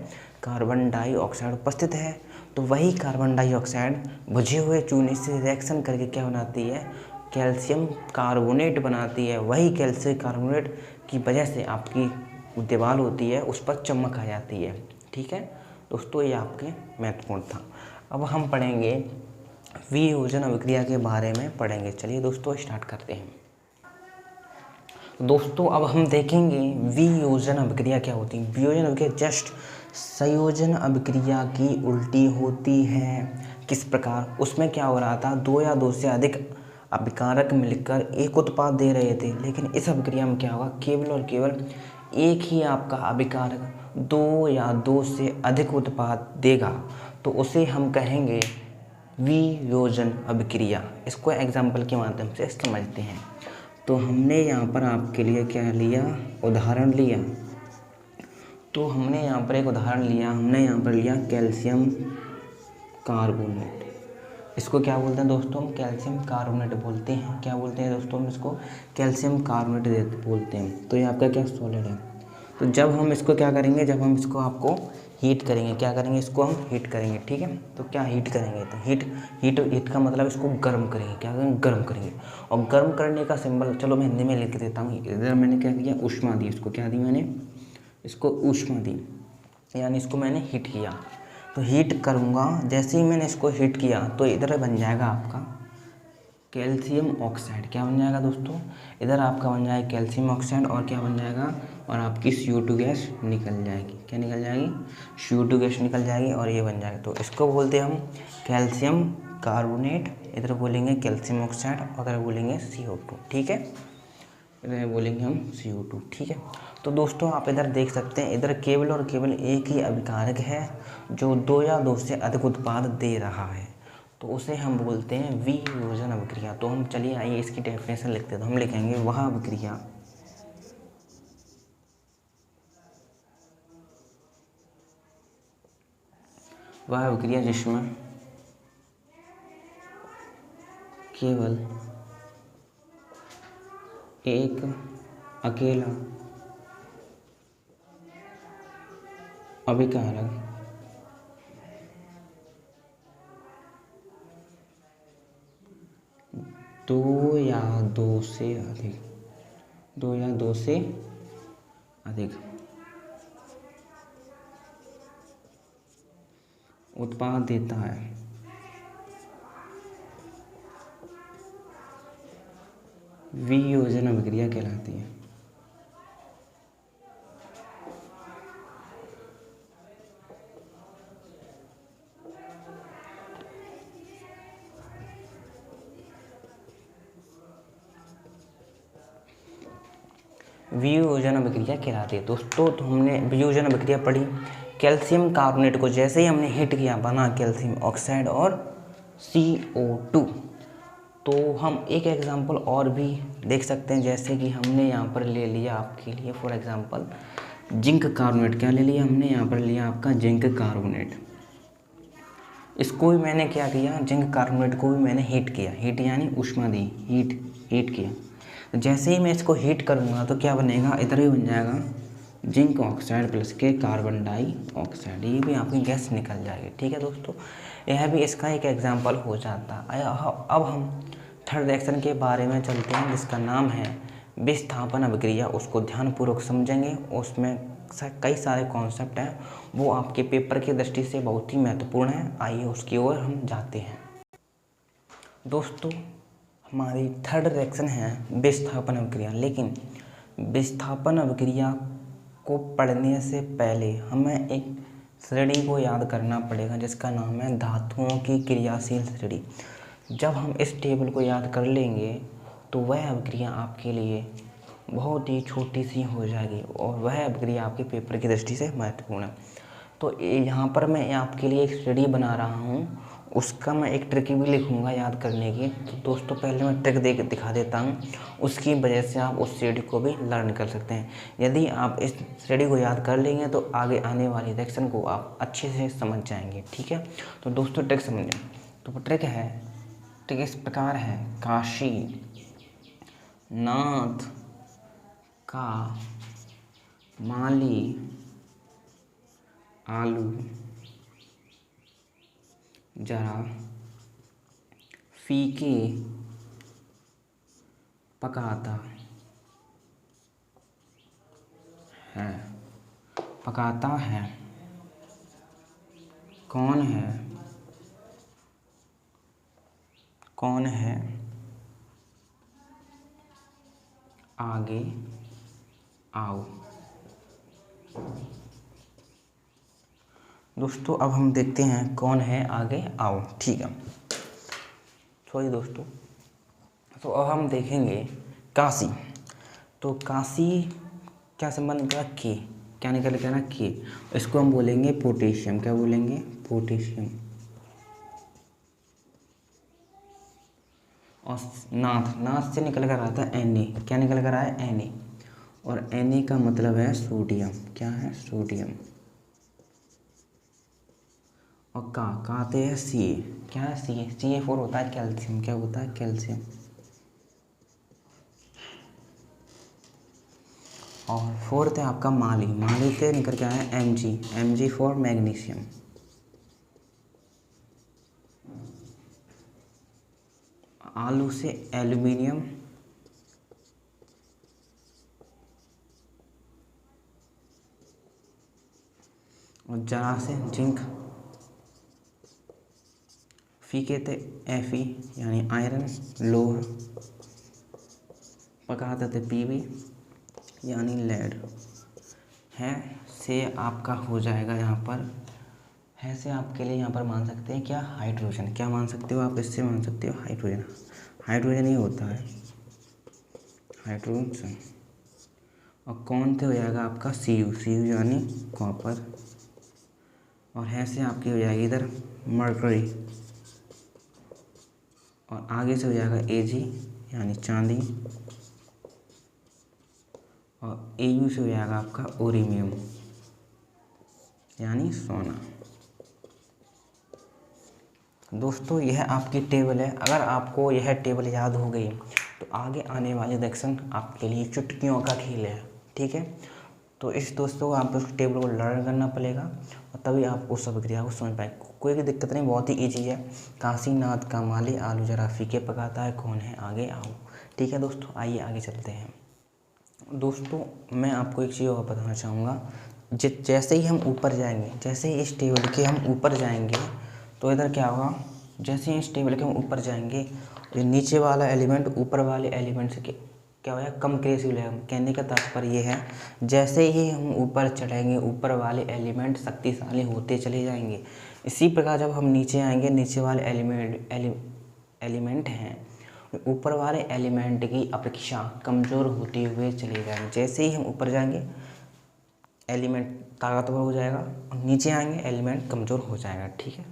कार्बन डाइऑक्साइड उपस्थित है। तो वही कार्बन डाइऑक्साइड भुजे हुए चूने से रिएक्शन करके क्या बनाती है, कैल्शियम कार्बोनेट बनाती है। वही कैल्शियम कार्बोनेट की वजह से आपकी दीवार होती है उस पर चमक आ जाती है, ठीक है दोस्तों। ये आपके महत्वपूर्ण था। अब हम पढ़ेंगे वियोजन अभिक्रिया के बारे में पढ़ेंगे। चलिए दोस्तों स्टार्ट करते हैं। दोस्तों अब हम देखेंगे वियोजन अभिक्रिया क्या होती है। वियोजन अभिक्रिया जस्ट संयोजन अभिक्रिया की उल्टी होती है। किस प्रकार, उसमें क्या हो रहा था, दो या दो से अधिक अभिकारक मिलकर एक उत्पाद दे रहे थे, लेकिन इस अभिक्रिया में क्या होगा, केवल और केवल एक ही आपका अभिकारक दो या दो से अधिक उत्पाद देगा, तो उसे हम कहेंगे वियोजन अभिक्रिया। इसको एग्जाम्पल के माध्यम से समझते हैं। तो हमने यहाँ पर आपके लिए क्या लिया, उदाहरण लिया। तो हमने यहाँ पर एक उदाहरण लिया, हमने यहाँ पर लिया कैल्शियम कार्बोनेट। इसको क्या बोलते हैं दोस्तों, हम कैल्शियम कार्बोनेट बोलते हैं। क्या बोलते हैं दोस्तों, हम इसको कैल्शियम कार्बोनेट बोलते हैं। तो ये आपका क्या सॉलिड है। तो जब हम इसको क्या करेंगे, जब हम इसको आपको हीट करेंगे, क्या करेंगे, इसको हम हीट करेंगे, ठीक है। तो क्या हीट करेंगे, तो हीट का मतलब इसको गर्म करेंगे। क्या करेंगे, गर्म करेंगे। और गर्म करने का सिंबल चलो मैं हिंदी में लिख देता हूँ। इधर मैंने क्या किया, ऊष्मा दी। इसको क्या दी मैंने, इसको ऊष्मा दी, यानी इसको मैंने हीट किया। तो हीट करूँगा, जैसे ही मैंने इसको हीट किया तो इधर बन जाएगा आपका कैल्शियम ऑक्साइड। क्या बन जाएगा दोस्तों, इधर आपका बन जाएगा कैल्शियम ऑक्साइड और क्या बन जाएगा, और आपकी CO2 गैस निकल जाएगी। क्या निकल जाएगी, CO2 गैस निकल जाएगी और ये बन जाएगा। तो इसको बोलते हैं हम कैल्शियम कार्बोनेट, इधर बोलेंगे कैल्शियम ऑक्साइड और इधर बोलेंगे CO2, ठीक है। इधर बोलेंगे हम CO2, ठीक है। तो दोस्तों आप इधर देख सकते हैं, इधर केवल और केवल एक ही अभिकारक है जो दो या दो से अधिक उत्पाद दे रहा है, तो उसे हम बोलते हैं वियोजन अभिक्रिया। तो हम चलिए आइए इसकी डेफिनेशन लिखते हैं। तो हम लिखेंगे वह अभिक्रिया जिसमें केवल एक अकेला अभिकारक दो या दो से अधिक उत्पाद देता है, वियोजन अभिक्रिया कहलाती है। वियोजन अभिक्रिया कहलाती है दोस्तों। तो हमने वियोजन अभिक्रिया पढ़ी। कैल्शियम कार्बोनेट को जैसे ही हमने हीट किया बना कैल्शियम ऑक्साइड और CO2। तो हम एक एग्जांपल और भी देख सकते हैं, जैसे कि हमने यहाँ पर ले लिया आपके लिए फॉर एग्जांपल जिंक कार्बोनेट। क्या ले लिया हमने, यहाँ पर लिया आपका जिंक कार्बोनेट। इसको भी मैंने क्या किया, जिंक कार्बोनेट को भी मैंने हीट किया। हीट यानी ऊष्मा दी, हीट किया। जैसे ही मैं इसको हीट करूँगा तो क्या बनेगा, इधर भी बन जाएगा जिंक ऑक्साइड प्लस के कार्बन डाइऑक्साइड, ये भी आपकी गैस निकल जाएगी, ठीक है दोस्तों। यह भी इसका एक एग्जांपल हो जाता है। अब हम थर्ड रिएक्शन के बारे में चलते हैं जिसका नाम है विस्थापन अभिक्रिया। उसको ध्यानपूर्वक समझेंगे, उसमें कई सारे कॉन्सेप्ट हैं, वो आपके पेपर की दृष्टि से बहुत ही महत्वपूर्ण है। आइए उसकी ओर हम जाते हैं। दोस्तों, हमारी थर्ड रिएक्शन है विस्थापन अभिक्रिया। लेकिन विस्थापन अभिक्रिया को पढ़ने से पहले हमें एक श्रेणी को याद करना पड़ेगा जिसका नाम है धातुओं की क्रियाशील श्रेणी। जब हम इस टेबल को याद कर लेंगे तो वह अभिक्रिया आपके लिए बहुत ही छोटी सी हो जाएगी और वह अभिक्रिया आपके पेपर की दृष्टि से महत्वपूर्ण है। तो यहाँ पर मैं आपके लिए एक श्रेणी बना रहा हूँ, उसका मैं एक ट्रिक भी लिखूँगा याद करने की। तो दोस्तों पहले मैं ट्रिक दिखा देता हूँ, उसकी वजह से आप उस श्रेणी को भी लर्न कर सकते हैं। यदि आप इस श्रेणी को याद कर लेंगे तो आगे आने वाली रिएक्शन को आप अच्छे से समझ जाएंगे। ठीक है, तो दोस्तों ट्रिक समझें। तो ट्रिक इस प्रकार है। काशी नाथ का माली आलू जरा फीके पकाता है। कौन है आगे आओ। दोस्तों अब हम देखते हैं कौन है आगे आओ। ठीक है, सॉरी दोस्तों। तो अब हम देखेंगे काशी। तो काशी क्या संबंध का के, क्या निकल के ना के, इसको हम बोलेंगे पोटेशियम। क्या बोलेंगे? पोटेशियम। और नाथ से निकल कर आता है Na। क्या निकल कर आया? Na। और Na का मतलब है सोडियम। क्या है? सोडियम। और का आते हैं Ca। क्या है? Ca4 होता है कैल्शियम। क्या होता है? कैल्शियम। और फोर्थ है आपका माली से निकल के आया Mg फॉर मैग्नीशियम। आलू से एल्यूमिनियम। और जरा से जिंक। फीके थे Fe यानी आयरन लोहा। पकाते थे Pb यानी लेड। है से आपका हो जाएगा यहाँ पर, है से आपके लिए यहाँ पर मान सकते हैं क्या? हाइड्रोजन। क्या मान सकते हो आप? इससे मान सकते हो हाइड्रोजन। हाइड्रोजन ही होता है हाइड्रोजन। और कौन से हो जाएगा आपका? Cu यानी कॉपर। और है से आपकी हो जाएगी इधर मरकरी। और आगे से हो जाएगा Ag यानी चांदी। और Au से हो जाएगा आपका ओरिमियम यानी सोना। दोस्तों यह आपकी टेबल है। अगर आपको यह टेबल याद हो गई तो आगे आने वाले रिएक्शन आपके लिए चुटकियों का खेल है। ठीक है, तो इस दोस्तों आप उस टेबल को लर्न करना पड़ेगा और तभी आप उस अभिक्रिया को समझ पाएंगे। कोई भी दिक्कत नहीं, बहुत ही ईजी है। काशीनाथ का माली आलू जरा फीके पकाता है, कौन है आगे आओ। ठीक है दोस्तों, आइए आगे चलते हैं। दोस्तों मैं आपको एक चीज़ और बताना चाहूँगा। जैसे ही हम ऊपर जाएंगे, जैसे ही इस टेबल के हम ऊपर जाएंगे तो इधर क्या होगा? जैसे ही इस टेबल के हम ऊपर जाएंगे तो नीचे वाला एलिमेंट ऊपर वाले एलिमेंट से क्या होगा? कम क्रियाशील है। कहने का तात्पर्य ये है, जैसे ही हम ऊपर चढ़ेंगे ऊपर वाले एलिमेंट शक्तिशाली होते चले जाएंगे। इसी प्रकार जब हम नीचे आएंगे, नीचे वाले एलिमेंट हैं ऊपर वाले एलिमेंट की अपेक्षा कमज़ोर होते हुए चले जाएंगे। जैसे ही हम ऊपर जाएंगे एलिमेंट ताकतवर हो जाएगा और नीचे आएंगे एलिमेंट कमज़ोर हो जाएगा। ठीक है,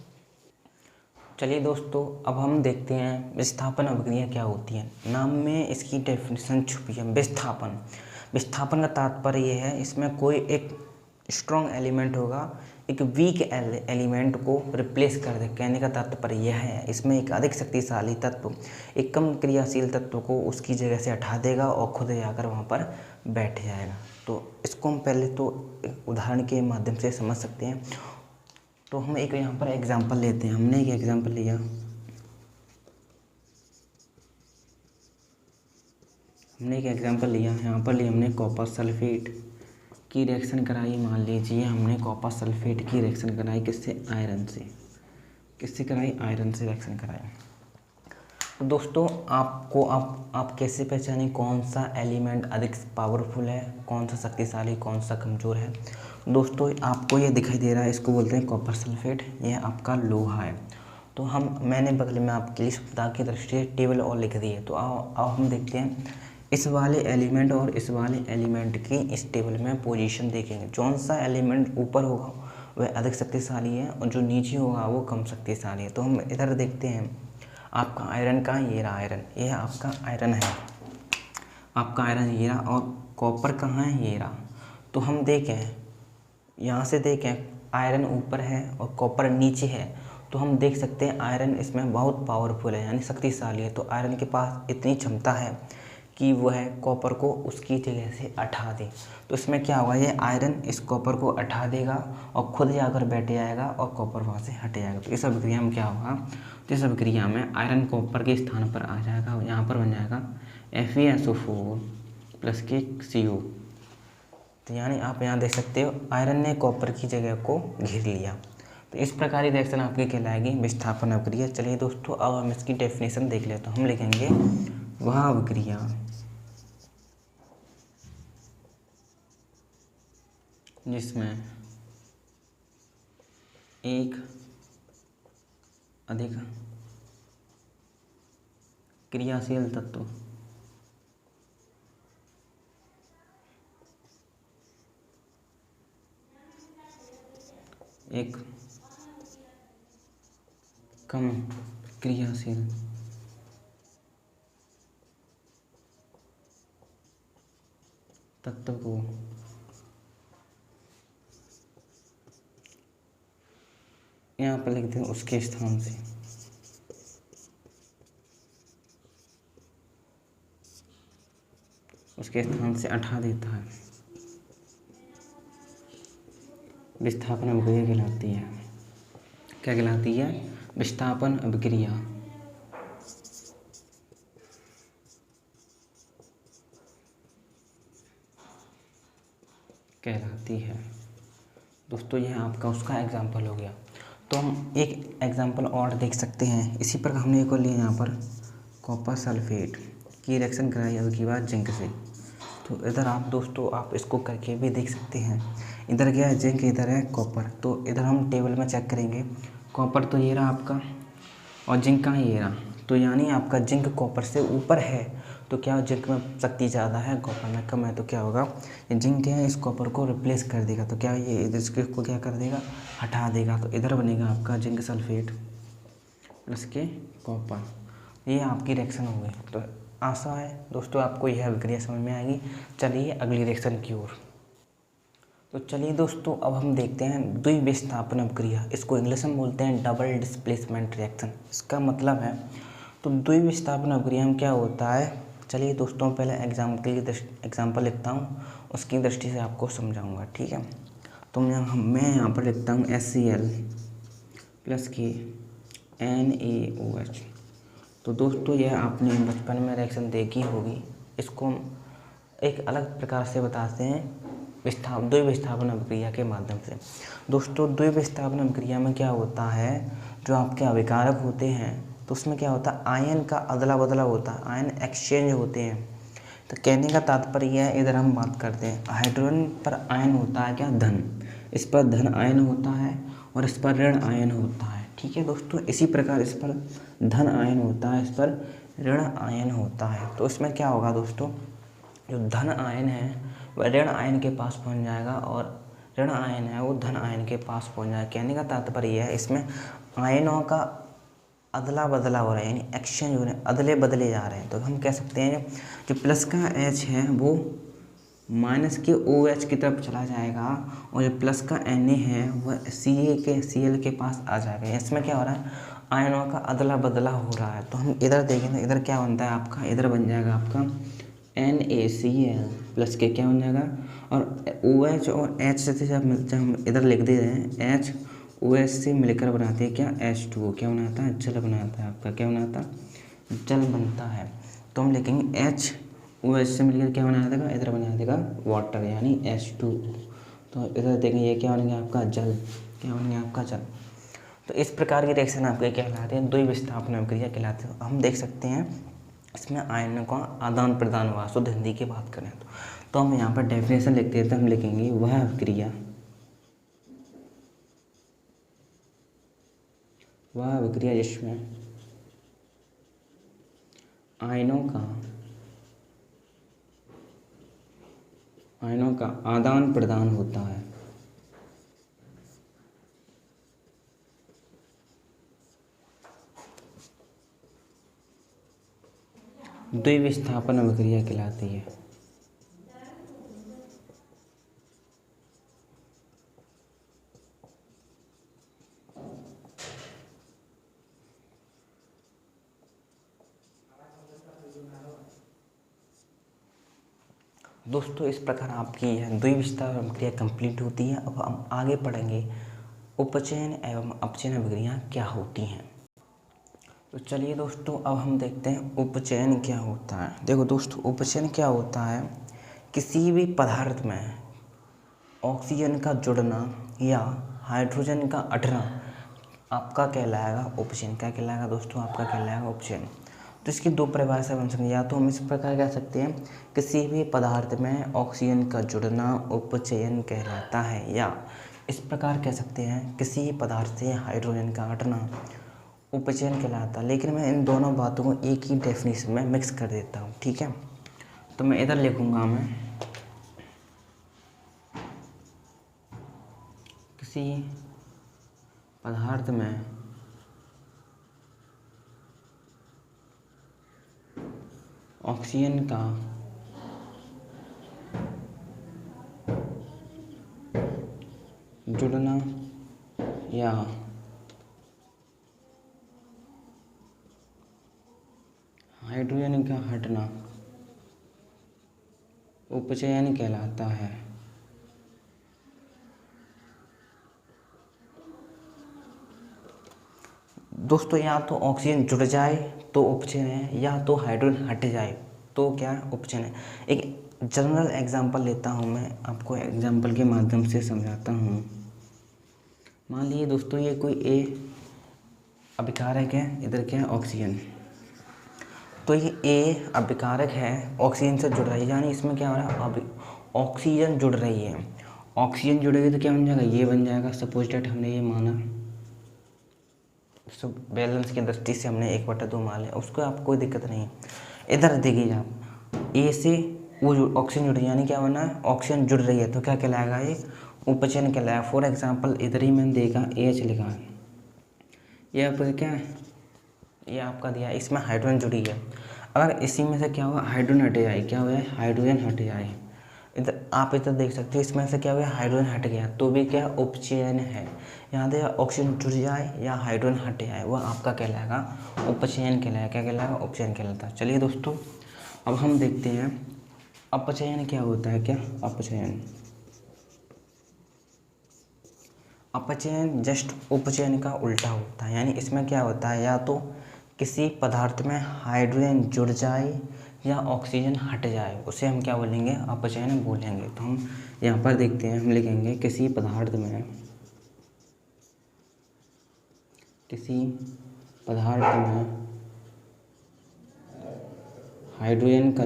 चलिए दोस्तों अब हम देखते हैं विस्थापन अभिक्रिया क्या होती है। नाम में इसकी डेफिनेशन छुपी है। विस्थापन का तात्पर्य ये है, इसमें कोई एक स्ट्रॉन्ग एलिमेंट होगा, एक वीक एलिमेंट को रिप्लेस कर दे। कहने का तात्पर्य यह है, इसमें एक अधिक शक्तिशाली तत्व एक कम क्रियाशील तत्व को उसकी जगह से हटा देगा और खुद जाकर वहाँ पर बैठ जाएगा। तो इसको हम पहले तो एक उदाहरण के माध्यम से समझ सकते हैं। तो हम एक यहाँ पर एग्जाम्पल लेते हैं। हमने एक एग्जाम्पल लिया, यहाँ पर लिया हमने कॉपर सल्फेट की रिएक्शन कराई, मान लीजिए हमने कॉपर सल्फेट की रिएक्शन कराई किससे, आयरन से। किससे कराई, आयरन से रिएक्शन कराई। तो दोस्तों आपको आप कैसे पहचानें कौन सा एलिमेंट अधिक पावरफुल है, कौन सा शक्तिशाली, कौन सा कमज़ोर है। दोस्तों आपको ये दिखाई दे रहा है, इसको बोलते हैं कॉपर सल्फेट, यह आपका लोहा है। तो मैंने बगल में आपके लिए सुविधा की दृष्टि से टेबल और लिख दी है। तो आओ हम देखते हैं इस वाले एलिमेंट और इस वाले एलिमेंट की इस टेबल में पोजीशन देखेंगे। कौन सा एलिमेंट ऊपर होगा वह अधिक शक्तिशाली है और जो नीचे होगा वो कम शक्तिशाली है। तो हम इधर देखते हैं, आपका आयरन का ये रहा आयरन, ये आपका आयरन है, आपका आयरन ये रहा, और कॉपर कहाँ है, ये रहा। तो हम देखें, यहाँ से देखें आयरन ऊपर है और कॉपर नीचे है, तो हम देख सकते हैं आयरन इसमें बहुत पावरफुल है, यानी शक्तिशाली है। तो आयरन के पास इतनी क्षमता है कि वह कॉपर को उसकी जगह से हटा दे। तो इसमें क्या होगा, ये आयरन इस कॉपर को हटा देगा और खुद जाकर बैठ जाएगा और कॉपर वहाँ से हट जाएगा। तो इस अभिक्रिया में क्या होगा, तो इस अभिक्रिया में आयरन कॉपर के स्थान पर आ जाएगा, यहाँ पर बन जाएगा FeSO4 प्लस के CO। तो यानी आप यहाँ देख सकते हो आयरन ने कॉपर की जगह को घेर लिया। तो इस प्रकार की रिएक्शन आपकी कहलाएगी विस्थापन अभिक्रिया। चलिए दोस्तों अब हम इसकी डेफिनेशन देख लेते हैं। हम लिखेंगे वह अभिक्रिया जिसमें एक अधिक क्रियाशील तत्व एक कम क्रियाशील तत्व को यहाँ पर लिखते हैं उसके स्थान से हटा देता है, विस्थापन अभिक्रिया कहलाती है। क्या कहलाती है, विस्थापन अभिक्रिया। कहलाती है। दोस्तों यह आपका उसका एग्जाम्पल हो गया। तो हम एक एग्जाम्पल और देख सकते हैं। इसी प्रकार हमने एक और लिया यहाँ पर कॉपर सल्फेट की रिएक्शन कराई अबकी बार जिंक से। तो इधर आप दोस्तों आप इसको करके भी देख सकते हैं। इधर क्या है जिंक, इधर है कॉपर। तो इधर हम टेबल में चेक करेंगे, कॉपर तो ये रहा आपका और जिंक कहाँ ये रहा। तो यानी आपका जिंक कॉपर से ऊपर है, तो क्या जिंक में शक्ति ज़्यादा है, कॉपर में कम है। तो क्या होगा, ये जिंक है इस कॉपर को रिप्लेस कर देगा। तो क्या ये इसको क्या कर देगा, हटा देगा। तो इधर बनेगा आपका जिंक सल्फेट प्लस के कॉपर। ये आपकी रिएक्शन हो गई। तो आशा है दोस्तों आपको यह अभिक्रिया समझ में आएगी। चलिए अगली रिएक्शन की ओर। तो चलिए दोस्तों अब हम देखते हैं द्विविस्थापन अभिक्रिया। इसको इंग्लिश में बोलते हैं डबल डिस्प्लेसमेंट रिएक्शन। इसका मतलब है, तो द्विविस्थापन अभिक्रिया में क्या होता है, चलिए दोस्तों पहले एग्जाम्पल लिखता हूँ, उसकी दृष्टि से आपको समझाऊंगा, ठीक है। तो मैं यहाँ पर लिखता हूँ HCl प्लस के NaOH। तो दोस्तों यह आपने बचपन में रिएक्शन देखी होगी। इसको एक अलग प्रकार से बताते हैं द्विविस्थापन अभिक्रिया के माध्यम से। दोस्तों द्विविस्थापन अभिक्रिया में क्या होता है, जो आपके अभिकारक होते हैं तो उसमें क्या होता है, आयन का अदला बदला होता है, आयन एक्सचेंज होते हैं। तो कहने का तात्पर्य है, इधर हम बात करते हैं हाइड्रोजन पर आयन होता है क्या, धन, इस पर धन आयन होता है और इस पर ऋण आयन होता है, ठीक है दोस्तों। इसी प्रकार इस पर धन आयन होता है, इस पर ऋण आयन होता है। तो इसमें क्या होगा दोस्तों, जो धन आयन है वह ऋण आयन के पास पहुंच जाएगा और ऋण आयन है वो धन आयन के पास पहुंच जाएगा। कहने का तात्पर्य है इसमें आयनों का अदला बदला हो रहा है, यानी एक्सचेंज हो रहे हैं, अदले बदले जा रहे हैं। तो हम कह सकते हैं जो प्लस का H है वो माइनस के OH की तरफ चला जाएगा और जो प्लस का Na है वह Cl के पास आ जाएगा। इसमें क्या हो रहा है, आयनों का अदला बदला हो रहा है। तो हम इधर देखेंगे, इधर क्या बनता है आपका, इधर बन जाएगा आपका NaCl प्लस के क्या बन जाएगा, और OH और H से जब हम इधर लिख दे रहे हैं, H OH से मिलकर बनाते हैं क्या, H2O क्या बनाता है, जल बनाता है। आपका क्या बनाता है, जल बनता है। तो हम लिखेंगे H OH से मिलकर क्या बना देगा, इधर बना देगा वाटर, यानी H2O। तो इधर देखें ये क्या बनेंगे आपका जल, क्या बनेंगे आपका जल। तो इस प्रकार की रिएक्शन आपके कहलाते हैं द्विविस्थापन अभिक्रिया कहलाते हैं। हम देख सकते हैं इसमें आयनों का आदान प्रदान हुआ। शुद्ध हिंदी की बात करें तो हम यहाँ पर डेफिनेशन लिखते हैं तो हम लिखेंगे वह अभिक्रिया जिसमें आयनों का आदान प्रदान होता है। द्विविस्थापन अभिक्रिया कहलाती है। दोस्तों इस प्रकार आपकी यह द्विविस्थापन अभिक्रिया कंप्लीट होती है। अब हम आगे पढ़ेंगे उपचयन एवं अपचयन अभिक्रिया क्या होती हैं। तो चलिए दोस्तों अब हम देखते हैं उपचयन क्या होता है। देखो दोस्तों उपचयन क्या होता है, किसी भी पदार्थ में ऑक्सीजन का जुड़ना या हाइड्रोजन का हटना आपका कहलाएगा उपचयन। क्या कहलाएगा दोस्तों, आपका कहलाएगा उपचयन। तो इसकी दो परिभाषा बन सकती है। या तो हम इस प्रकार कह सकते हैं किसी भी पदार्थ में ऑक्सीजन का जुड़ना उपचयन कहलाता है, या इस प्रकार कह सकते हैं किसी पदार्थ से हाइड्रोजन का हटना उपचयन कहलाता है। लेकिन मैं इन दोनों बातों को एक ही डेफिनेशन में मिक्स कर देता हूँ, ठीक है। तो मैं इधर लिखूँगा, मैं किसी पदार्थ में ऑक्सीजन का जुड़ना या हाइड्रोजन का हटना उपचयन कहलाता है। दोस्तों या तो ऑक्सीजन जुड़ जाए तो उपचयन है, या तो हाइड्रोजन हट जाए तो क्या है, उपचयन है। एक जनरल एग्जांपल लेता हूँ, मैं आपको एग्जांपल के माध्यम से समझाता हूँ। मान लीजिए दोस्तों ये कोई ए अभिकारक है, इधर क्या है ऑक्सीजन। तो ये ए अभिकारक है, ऑक्सीजन से जुड़ रही है, यानी इसमें क्या हो रहा है, अब ऑक्सीजन जुड़ रही है। ऑक्सीजन जुड़ेगी तो क्या बन जाएगा, ये बन जाएगा। सपोज डेट हमने ये माना, बैलेंस की दृष्टि से हमने 1/2 मान लिया, उसको आप कोई दिक्कत नहीं। इधर देखिए आप, ए से वो जो ऑक्सीजन जुड़ रही है, यानी क्या बना है, ऑक्सीजन जुड़ रही है, तो क्या कहलाएगा, ये उपचयन कहलाएगा। फॉर एग्जांपल इधर ही मैंने देखा एच लिखा है, ये आपका क्या है, ये आपका दिया है, इसमें हाइड्रोजन जुड़ी है। अगर इसी में से क्या हुआ, हाइड्रोजन हट जाए, क्या हुआ है, हाइड्रोजन हट जाए। इधर आप इधर देख सकते हो, इसमें से क्या हुआ, हाइड्रोजन हट गया, तो भी क्या उपचयन है। यहाँ देखिए ऑक्सीजन जुड़ जाए या हाइड्रोजन हट जाए, वह आपका कहलाएगा उपचयन कहलाएगा। क्या कहलाएगा, उपचयन कहलाता है। चलिए दोस्तों अब हम देखते हैं अपचयन क्या होता है। क्या अपचयन, अपचयन जस्ट उपचयन का उल्टा होता है। यानी इसमें क्या होता है, या तो किसी पदार्थ में हाइड्रोजन जुड़ जाए या ऑक्सीजन हट जाए, उसे हम क्या बोलेंगे, अपचयन बोलेंगे। तो हम यहाँ पर देखते हैं, हम लिखेंगे किसी पदार्थ में हाइड्रोजन का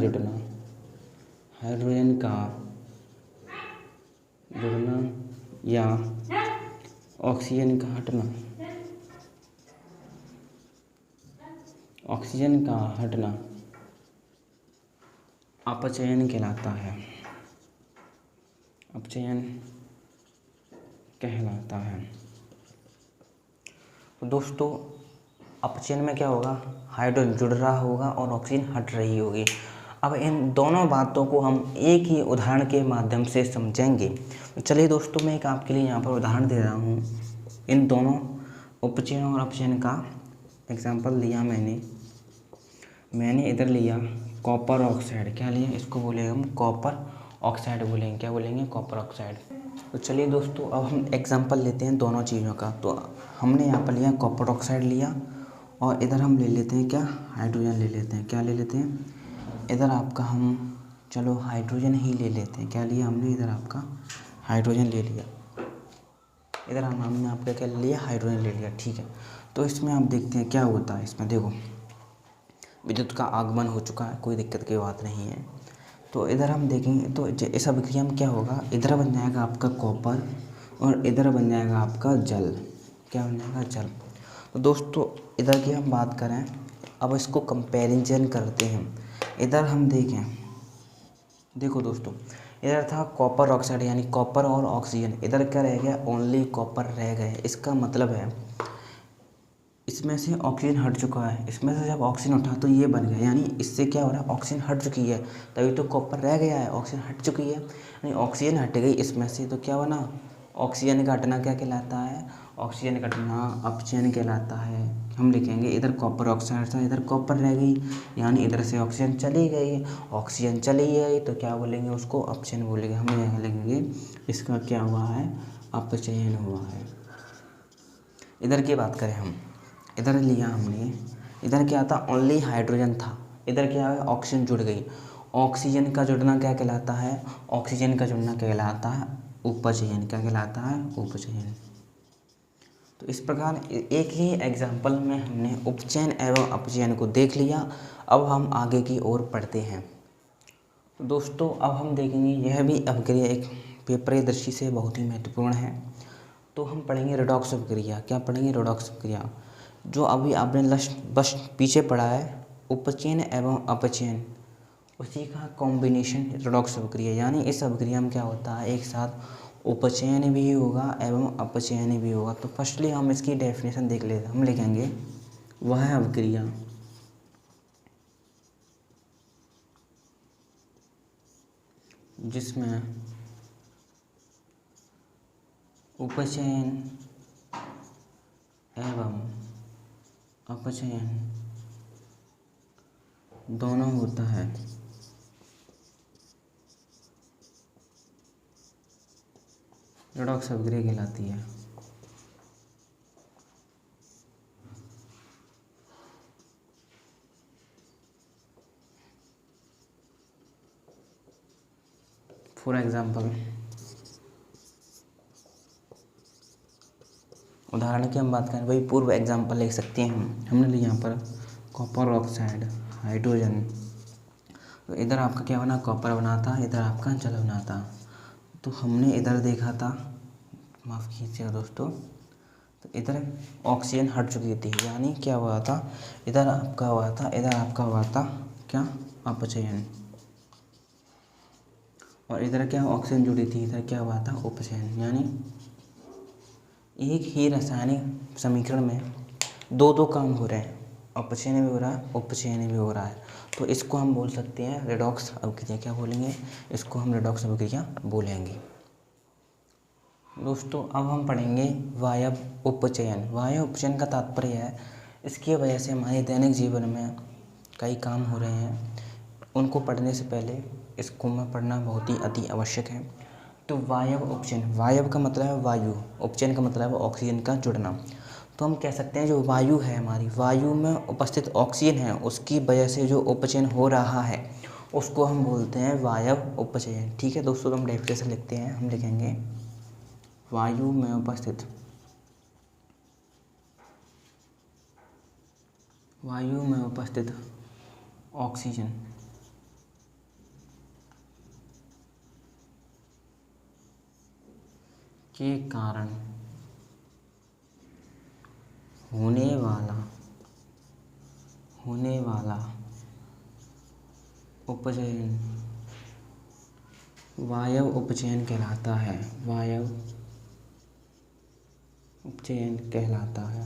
जुड़ना या ऑक्सीजन का हटना अपचयन कहलाता है। अपचयन कहलाता है। तो दोस्तों अपचयन में क्या होगा, हाइड्रोजन जुड़ रहा होगा और ऑक्सीजन हट रही होगी। अब इन दोनों बातों को हम एक ही उदाहरण के माध्यम से समझेंगे। तो चलिए दोस्तों मैं एक आपके लिए यहाँ पर उदाहरण दे रहा हूँ। इन दोनों उपचयन और अपचयन का एग्जाम्पल लिया मैंने इधर लिया कॉपर ऑक्साइड। क्या लिया, इसको बोलेंगे हम कॉपर ऑक्साइड बोलेंगे। क्या बोलेंगे, कॉपर ऑक्साइड। तो चलिए दोस्तों अब हम एग्जांपल लेते हैं दोनों चीज़ों का। तो हमने यहाँ पर लिया कॉपर ऑक्साइड लिया, और इधर हम ले लेते हैं क्या, हाइड्रोजन ले लेते हैं। क्या ले लेते हैं, इधर आपका हम चलो हाइड्रोजन ही ले लेते हैं। क्या लिया हमने, इधर आपका हाइड्रोजन ले लिया, इधर हमने आपका क्या ले लिया, हाइड्रोजन ले लिया, ठीक है। तो इसमें आप देखते हैं क्या होता है। इसमें देखो विद्युत का आगमन हो चुका है, कोई दिक्कत की बात नहीं है। तो इधर हम देखेंगे तो इस अभिक्रिया में क्या होगा, इधर बन जाएगा आपका कॉपर और इधर बन जाएगा आपका जल। क्या बन जाएगा, जल। तो दोस्तों इधर की हम बात करें, अब इसको कंपैरिजन करते हैं। इधर हम देखें, देखो दोस्तों इधर था कॉपर ऑक्साइड यानी कॉपर और ऑक्सीजन, इधर क्या रह गया, ओनली कॉपर रह गए। इसका मतलब है इसमें से ऑक्सीजन हट चुका है, इसमें से जब ऑक्सीजन उठा तो ये बन गया, यानी इससे क्या हो रहा है, ऑक्सीजन हट चुकी है, तभी तो कॉपर रह गया है, ऑक्सीजन हट चुकी है, यानी ऑक्सीजन हट गई इसमें से, तो क्या बना, ऑक्सीजन का हटना क्या कहलाता है, ऑक्सीजन का हटना अपचयन कहलाता है। हम लिखेंगे इधर कॉपर ऑक्साइड था, इधर कॉपर रह गई, यानी इधर से ऑक्सीजन चली गई, ऑक्सीजन चली गई तो क्या बोलेंगे, उसको अपचयन बोलेंगे। हम यहाँ लिखेंगे इसका क्या हुआ है, अपचयन हुआ है। इधर की बात करें हम, इधर लिया हमने, इधर क्या था, ओनली हाइड्रोजन था, इधर क्या है, ऑक्सीजन जुड़ गई। ऑक्सीजन का जुड़ना क्या कहलाता है, ऑक्सीजन का जुड़ना कहलाता है उपचयन। क्या कहलाता है, उपचयन। तो इस प्रकार एक ही एग्जाम्पल में हमने उपचयन एवं अपचयन को देख लिया। अब हम आगे की ओर पढ़ते हैं। तो दोस्तों अब हम देखेंगे, यह भी अभिक्रिया एक पेपरीय दृष्टि से बहुत ही महत्वपूर्ण है। तो हम पढ़ेंगे रेडॉक्स अभिक्रिया। क्या पढ़ेंगे, रेडॉक्स अभिक्रिया, जो अभी आपने बस पीछे पढ़ा है, उपचयन एवं अपचयन, उसी का कॉम्बिनेशन रेडॉक्स अभिक्रिया। यानी इस अभिक्रिया में क्या होता है, एक साथ उपचयन भी होगा एवं अपचयन भी होगा। तो फर्स्टली हम इसकी डेफिनेशन देख लेते हैं। हम लिखेंगे वह अभिक्रिया जिसमें उपचयन एवं अपचयन दोनों होता है, रेडॉक्स अभिक्रिया कहलाती है। फॉर एग्जाम्पल, उदाहरण की हम बात करें, वही पूर्व एग्जाम्पल ले सकते हैं हम। हमने लिया यहाँ पर कॉपर ऑक्साइड, हाइड्रोजन, तो इधर आपका क्या बना, कॉपर बना था, इधर आपका जल बना था। तो हमने इधर देखा था, माफ़ कीजिएगा दोस्तों, तो इधर ऑक्सीजन हट चुकी थी, यानी क्या हुआ था, इधर आपका हुआ था, इधर आपका हुआ था क्या, अपचयन, और इधर क्या ऑक्सीजन जुड़ी थी, इधर क्या हुआ था, उपचयन। यानी एक ही रासायनिक समीकरण में दो दो काम हो रहे हैं, अपचयन भी हो रहा है, उपचयन भी हो रहा है। तो इसको हम बोल सकते हैं रेडॉक्स अभिक्रिया। क्या बोलेंगे, इसको हम रेडॉक्स अभिक्रिया बोलेंगे। दोस्तों अब हम पढ़ेंगे वायव उपचयन। वायव उपचयन का तात्पर्य है, इसकी वजह से हमारे दैनिक जीवन में कई काम हो रहे हैं, उनको पढ़ने से पहले इसको में पढ़ना बहुत ही अति आवश्यक है। तो वायव उपचयन, वायव का मतलब है वायु, उपचयन का मतलब है ऑक्सीजन का जुड़ना। तो हम कह सकते हैं जो वायु है हमारी, वायु में उपस्थित ऑक्सीजन है, उसकी वजह से जो उपचयन हो रहा है उसको हम बोलते हैं वायव उपचयन। ठीक है दोस्तों, तो हम डेफिनेशन लिखते हैं। हम लिखेंगे वायु में उपस्थित, वायु में उपस्थित ऑक्सीजन के कारण होने वाला उपचयन वायव उपचयन कहलाता है, वायव उपचयन कहलाता है,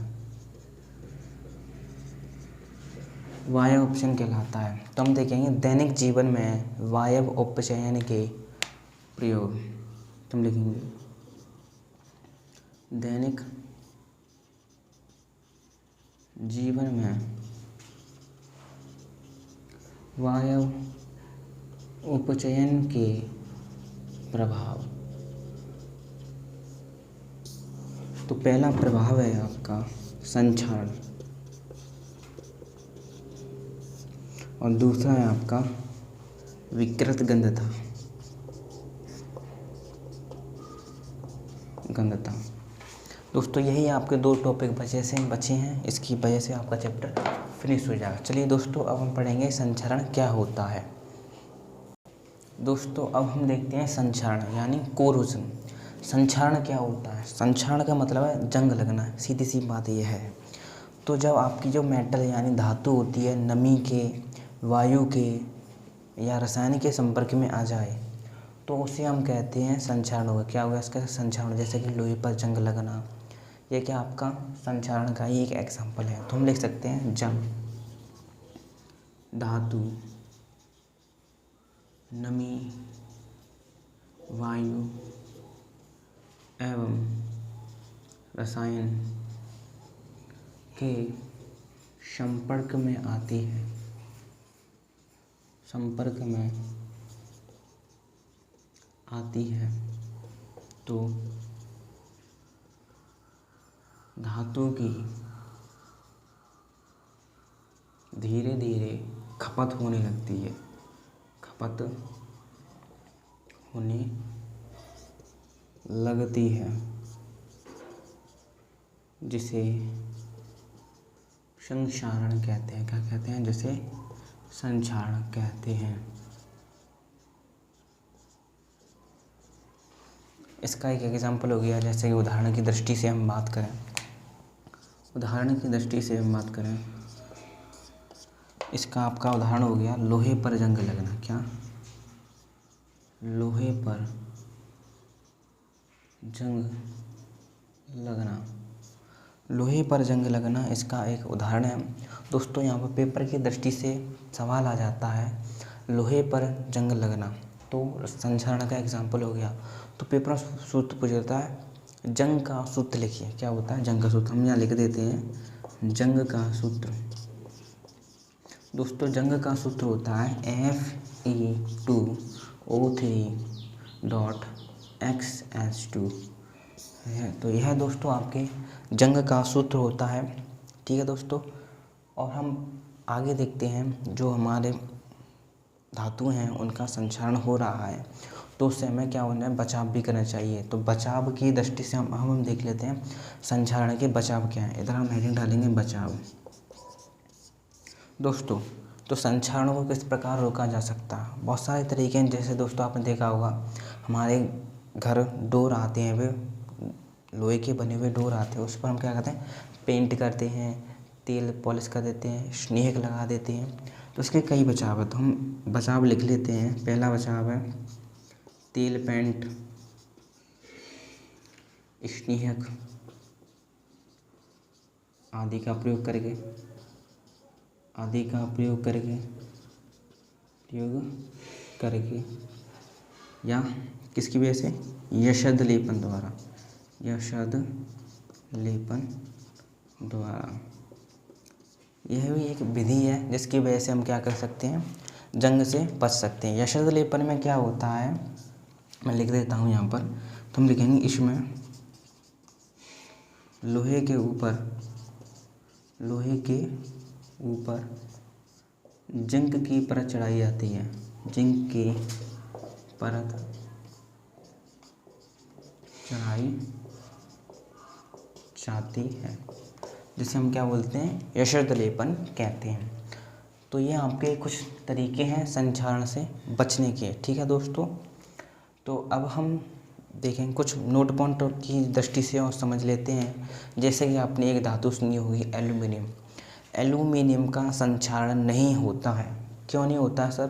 वायव उपचयन कहलाता है। तो हम देखेंगे दैनिक जीवन में वायव उपचयन के प्रयोग। तुम लिखेंगे दैनिक जीवन में वायव उपचयन के प्रभाव। तो पहला प्रभाव है आपका संक्षारण, और दूसरा है आपका विकृत गंधता। गंधता। दोस्तों यही आपके 2 टॉपिक बचे हैं, इसकी वजह से आपका चैप्टर फिनिश हो जाएगा। चलिए दोस्तों अब हम पढ़ेंगे संक्षारण क्या होता है। दोस्तों अब हम देखते हैं संक्षारण यानी कोरोजन। संक्षारण क्या होता है? संक्षारण का मतलब है जंग लगना, सीधी सी बात यह है। तो जब आपकी जो मेटल यानी धातु होती है नमी के, वायु के या रसायन के संपर्क में आ जाए तो उसे हम कहते हैं संक्षारण होगा। क्या होगा इसका? संक्षारण। जैसे कि लोहे पर जंग लगना, ये क्या आपका संक्षारण का ही एक एग्जाम्पल है। तो हम लिख सकते हैं जंग, धातु, नमी, वायु एवं रसायन के संपर्क में आती है, संपर्क में आती है तो धातु की धीरे धीरे खपत होने लगती है, खपत होने लगती है, जिसे संक्षारण कहते हैं। क्या कहते हैं? जिसे संक्षारण कहते हैं। इसका एक एग्जाम्पल हो गया, जैसे कि उदाहरण की दृष्टि से हम बात करें, इसका आपका उदाहरण हो गया लोहे पर जंग लगना। क्या? लोहे पर जंग लगना, लोहे पर जंग लगना इसका एक उदाहरण है। दोस्तों यहाँ पर पेपर की दृष्टि से सवाल आ जाता है लोहे पर जंग लगना, तो संक्षारण का एग्जाम्पल हो गया। तो पेपर में सूत्र पूछ देता है जंग का सूत्र लिखिए। क्या होता है जंग का सूत्र? हम यहाँ लिख देते हैं जंग का सूत्र। दोस्तों जंग का सूत्र होता है Fe2O3.XH2 है। तो यह दोस्तों आपके जंग का सूत्र होता है। ठीक है दोस्तों, और हम आगे देखते हैं जो हमारे धातु हैं उनका संक्षारण हो रहा है तो उससे हमें क्या होना है? बचाव भी करना चाहिए। तो बचाव की दृष्टि से हम देख लेते हैं संक्षारण के बचाव क्या है। इधर हम हेडिंग डालेंगे बचाव। दोस्तों तो संक्षारण को किस प्रकार रोका जा सकता है? बहुत सारे तरीके हैं। जैसे दोस्तों आपने देखा होगा हमारे घर डोर आते हैं, वे लोहे के बने हुए डोर आते हैं, उस पर हम क्या करते हैं? पेंट करते हैं, तेल पॉलिश कर देते हैं, स्नेहक लगा देते हैं। तो इसके कई बचाव है, तो हम बचाव लिख लेते हैं। पहला बचाव है तेल पेंट, स्नेहक आदि का प्रयोग करके या किसकी वजह से? यशद लेपन द्वारा। यह भी एक विधि है जिसकी वजह से हम क्या कर सकते हैं? जंग से बच सकते हैं। यशद लेपन में क्या होता है? मैं लिख देता हूँ यहाँ पर। तो हम लिखेंगे इसमें लोहे के ऊपर जिंक की परत चढ़ाई जाती है, जिंक की परत चढ़ाई जाती है, जिसे हम क्या बोलते हैं? यशद लेपन कहते हैं। तो ये आपके कुछ तरीके हैं संक्षारण से बचने के। ठीक है दोस्तों, तो अब हम देखें कुछ नोट पॉइंट की दृष्टि से और समझ लेते हैं। जैसे कि आपने एक धातु सुनी होगी एल्यूमिनियम। एल्यूमिनियम का संक्षारण नहीं होता है। क्यों नहीं होता है सर?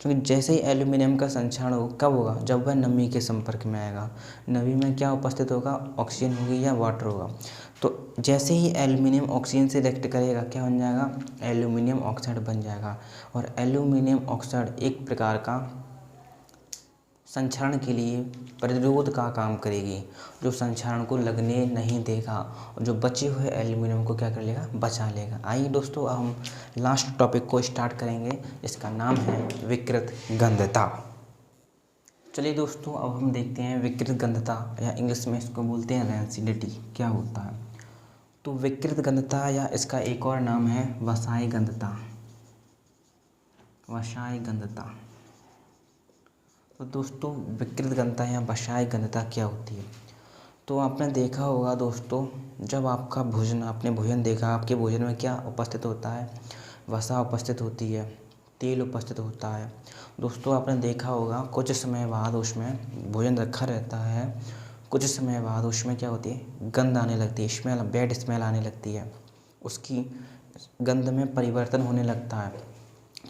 क्योंकि जैसे ही एल्यूमिनियम का संक्षारण हो कब होगा? जब वह नमी के संपर्क में आएगा। नमी में क्या उपस्थित होगा? ऑक्सीजन होगी या वाटर होगा। तो जैसे ही एल्यूमिनियम ऑक्सीजन से रिएक्ट करेगा क्या बन जाएगा? एल्यूमिनियम ऑक्साइड बन जाएगा। और एल्यूमिनियम ऑक्साइड एक प्रकार का संक्षारण के लिए प्रतिरोध का काम करेगी, जो संक्षारण को लगने नहीं देगा और जो बचे हुए एल्यूमिनियम को क्या कर लेगा? बचा लेगा। आइए दोस्तों अब हम लास्ट टॉपिक को स्टार्ट करेंगे, इसका नाम है विकृत गंधता। चलिए दोस्तों अब हम देखते हैं विकृत गंधता, या इंग्लिश में इसको बोलते हैं रैंसिडिटी, क्या होता है। तो विकृत गंधता या इसका एक और नाम है वसाय गंधता। तो दोस्तों विकृत गंधता या वसाय गंधता क्या होती है? तो आपने देखा होगा दोस्तों, जब आपका भोजन, आपने भोजन देखा, आपके भोजन में क्या उपस्थित होता है? वसा उपस्थित होती है, तेल उपस्थित होता है। दोस्तों आपने देखा होगा कुछ समय बाद उसमें भोजन रखा रहता है, कुछ समय बाद उसमें क्या होती है? गंध आने लगती है, स्मेल, बैड स्मेल आने लगती है, उसकी गंध में परिवर्तन होने लगता है।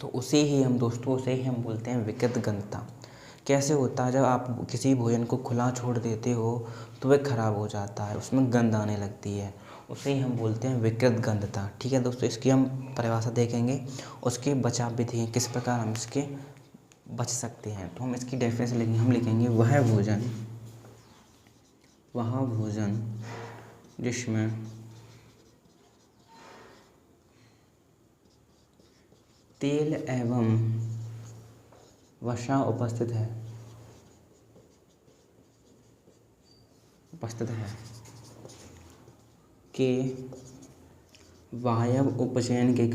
तो उसे ही हम दोस्तों, उसे ही हम बोलते हैं विकृत गंधता। कैसे होता है? जब आप किसी भोजन को खुला छोड़ देते हो तो वह खराब हो जाता है, उसमें गंध आने लगती है, उसे ही हम बोलते हैं विकृत गंधता। ठीक है दोस्तों, इसकी हम परिभाषा देखेंगे, उसके बचाव विधि, किस प्रकार हम इसके बच सकते हैं। तो हम इसकी डेफिनेशन लिखेंगे, हम लिखेंगे वह भोजन जिसमें तेल एवं वसा उपस्थित है के वायव उपचयन के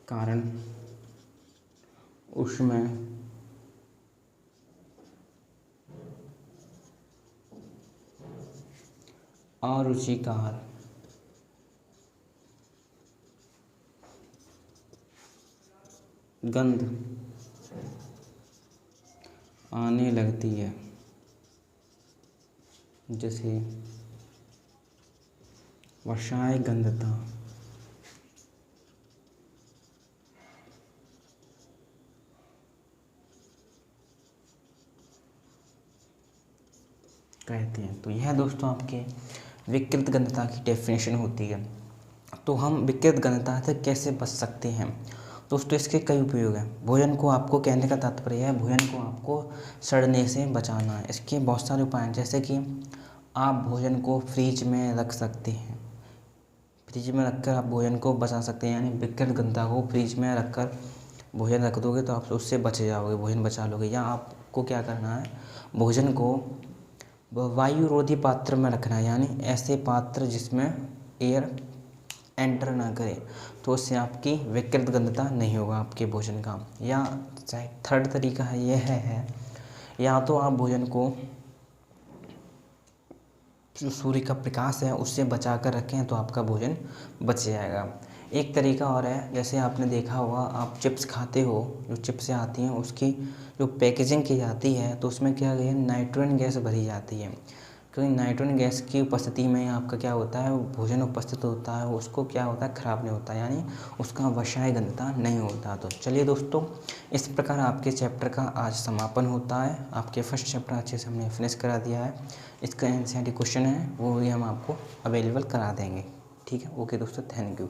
कारण उसमें अरुचिकर गंध आने लगती है, जैसे वसाय गंधता। कहते हैं। तो यह दोस्तों आपके विकृत गंधता की डेफिनेशन होती है। तो हम विकृत गंधता से कैसे बच सकते हैं? दोस्तों इसके कई उपयोग हैं। भोजन को, आपको कहने का तात्पर्य है भोजन को आपको सड़ने से बचाना है। इसके बहुत सारे उपाय हैं, जैसे कि आप भोजन को फ्रिज में रख सकते हैं, फ्रिज में रखकर आप भोजन को बचा सकते हैं। यानी विकृत गंधता को फ्रिज में रखकर भोजन रख दोगे तो आप उससे बच जाओगे, भोजन बचा लोगे। या आपको क्या करना है, भोजन को वायुरोधी पात्र में रखना है, यानी ऐसे पात्र जिसमें एयर एंटर ना करे, तो उससे आपकी विकृत गंधता नहीं होगा आपके भोजन का। या थर्ड तरीका है, यह है या तो आप भोजन को जो सूर्य का प्रकाश है उससे बचा कर रखें तो आपका भोजन बच जाएगा। एक तरीका और है, जैसे आपने देखा होगा आप चिप्स खाते हो, जो चिप्सें आती हैं उसकी जो पैकेजिंग की जाती है तो उसमें क्या है, नाइट्रोजन गैस भरी जाती है। क्योंकि नाइट्रोजन गैस की उपस्थिति में आपका क्या होता है, भोजन उपस्थित होता है, उसको क्या होता है, ख़राब नहीं होता, यानी उसका वसाय गंधता नहीं होता। तो चलिए दोस्तों, इस प्रकार आपके चैप्टर का आज समापन होता है। आपके फर्स्ट चैप्टर अच्छे से हमने फिनिश करा दिया है। इसका एनसीईआरटी क्वेश्चन है वो भी हम आपको अवेलेबल करा देंगे। ठीक है, ओके दोस्तों, थैंक यू।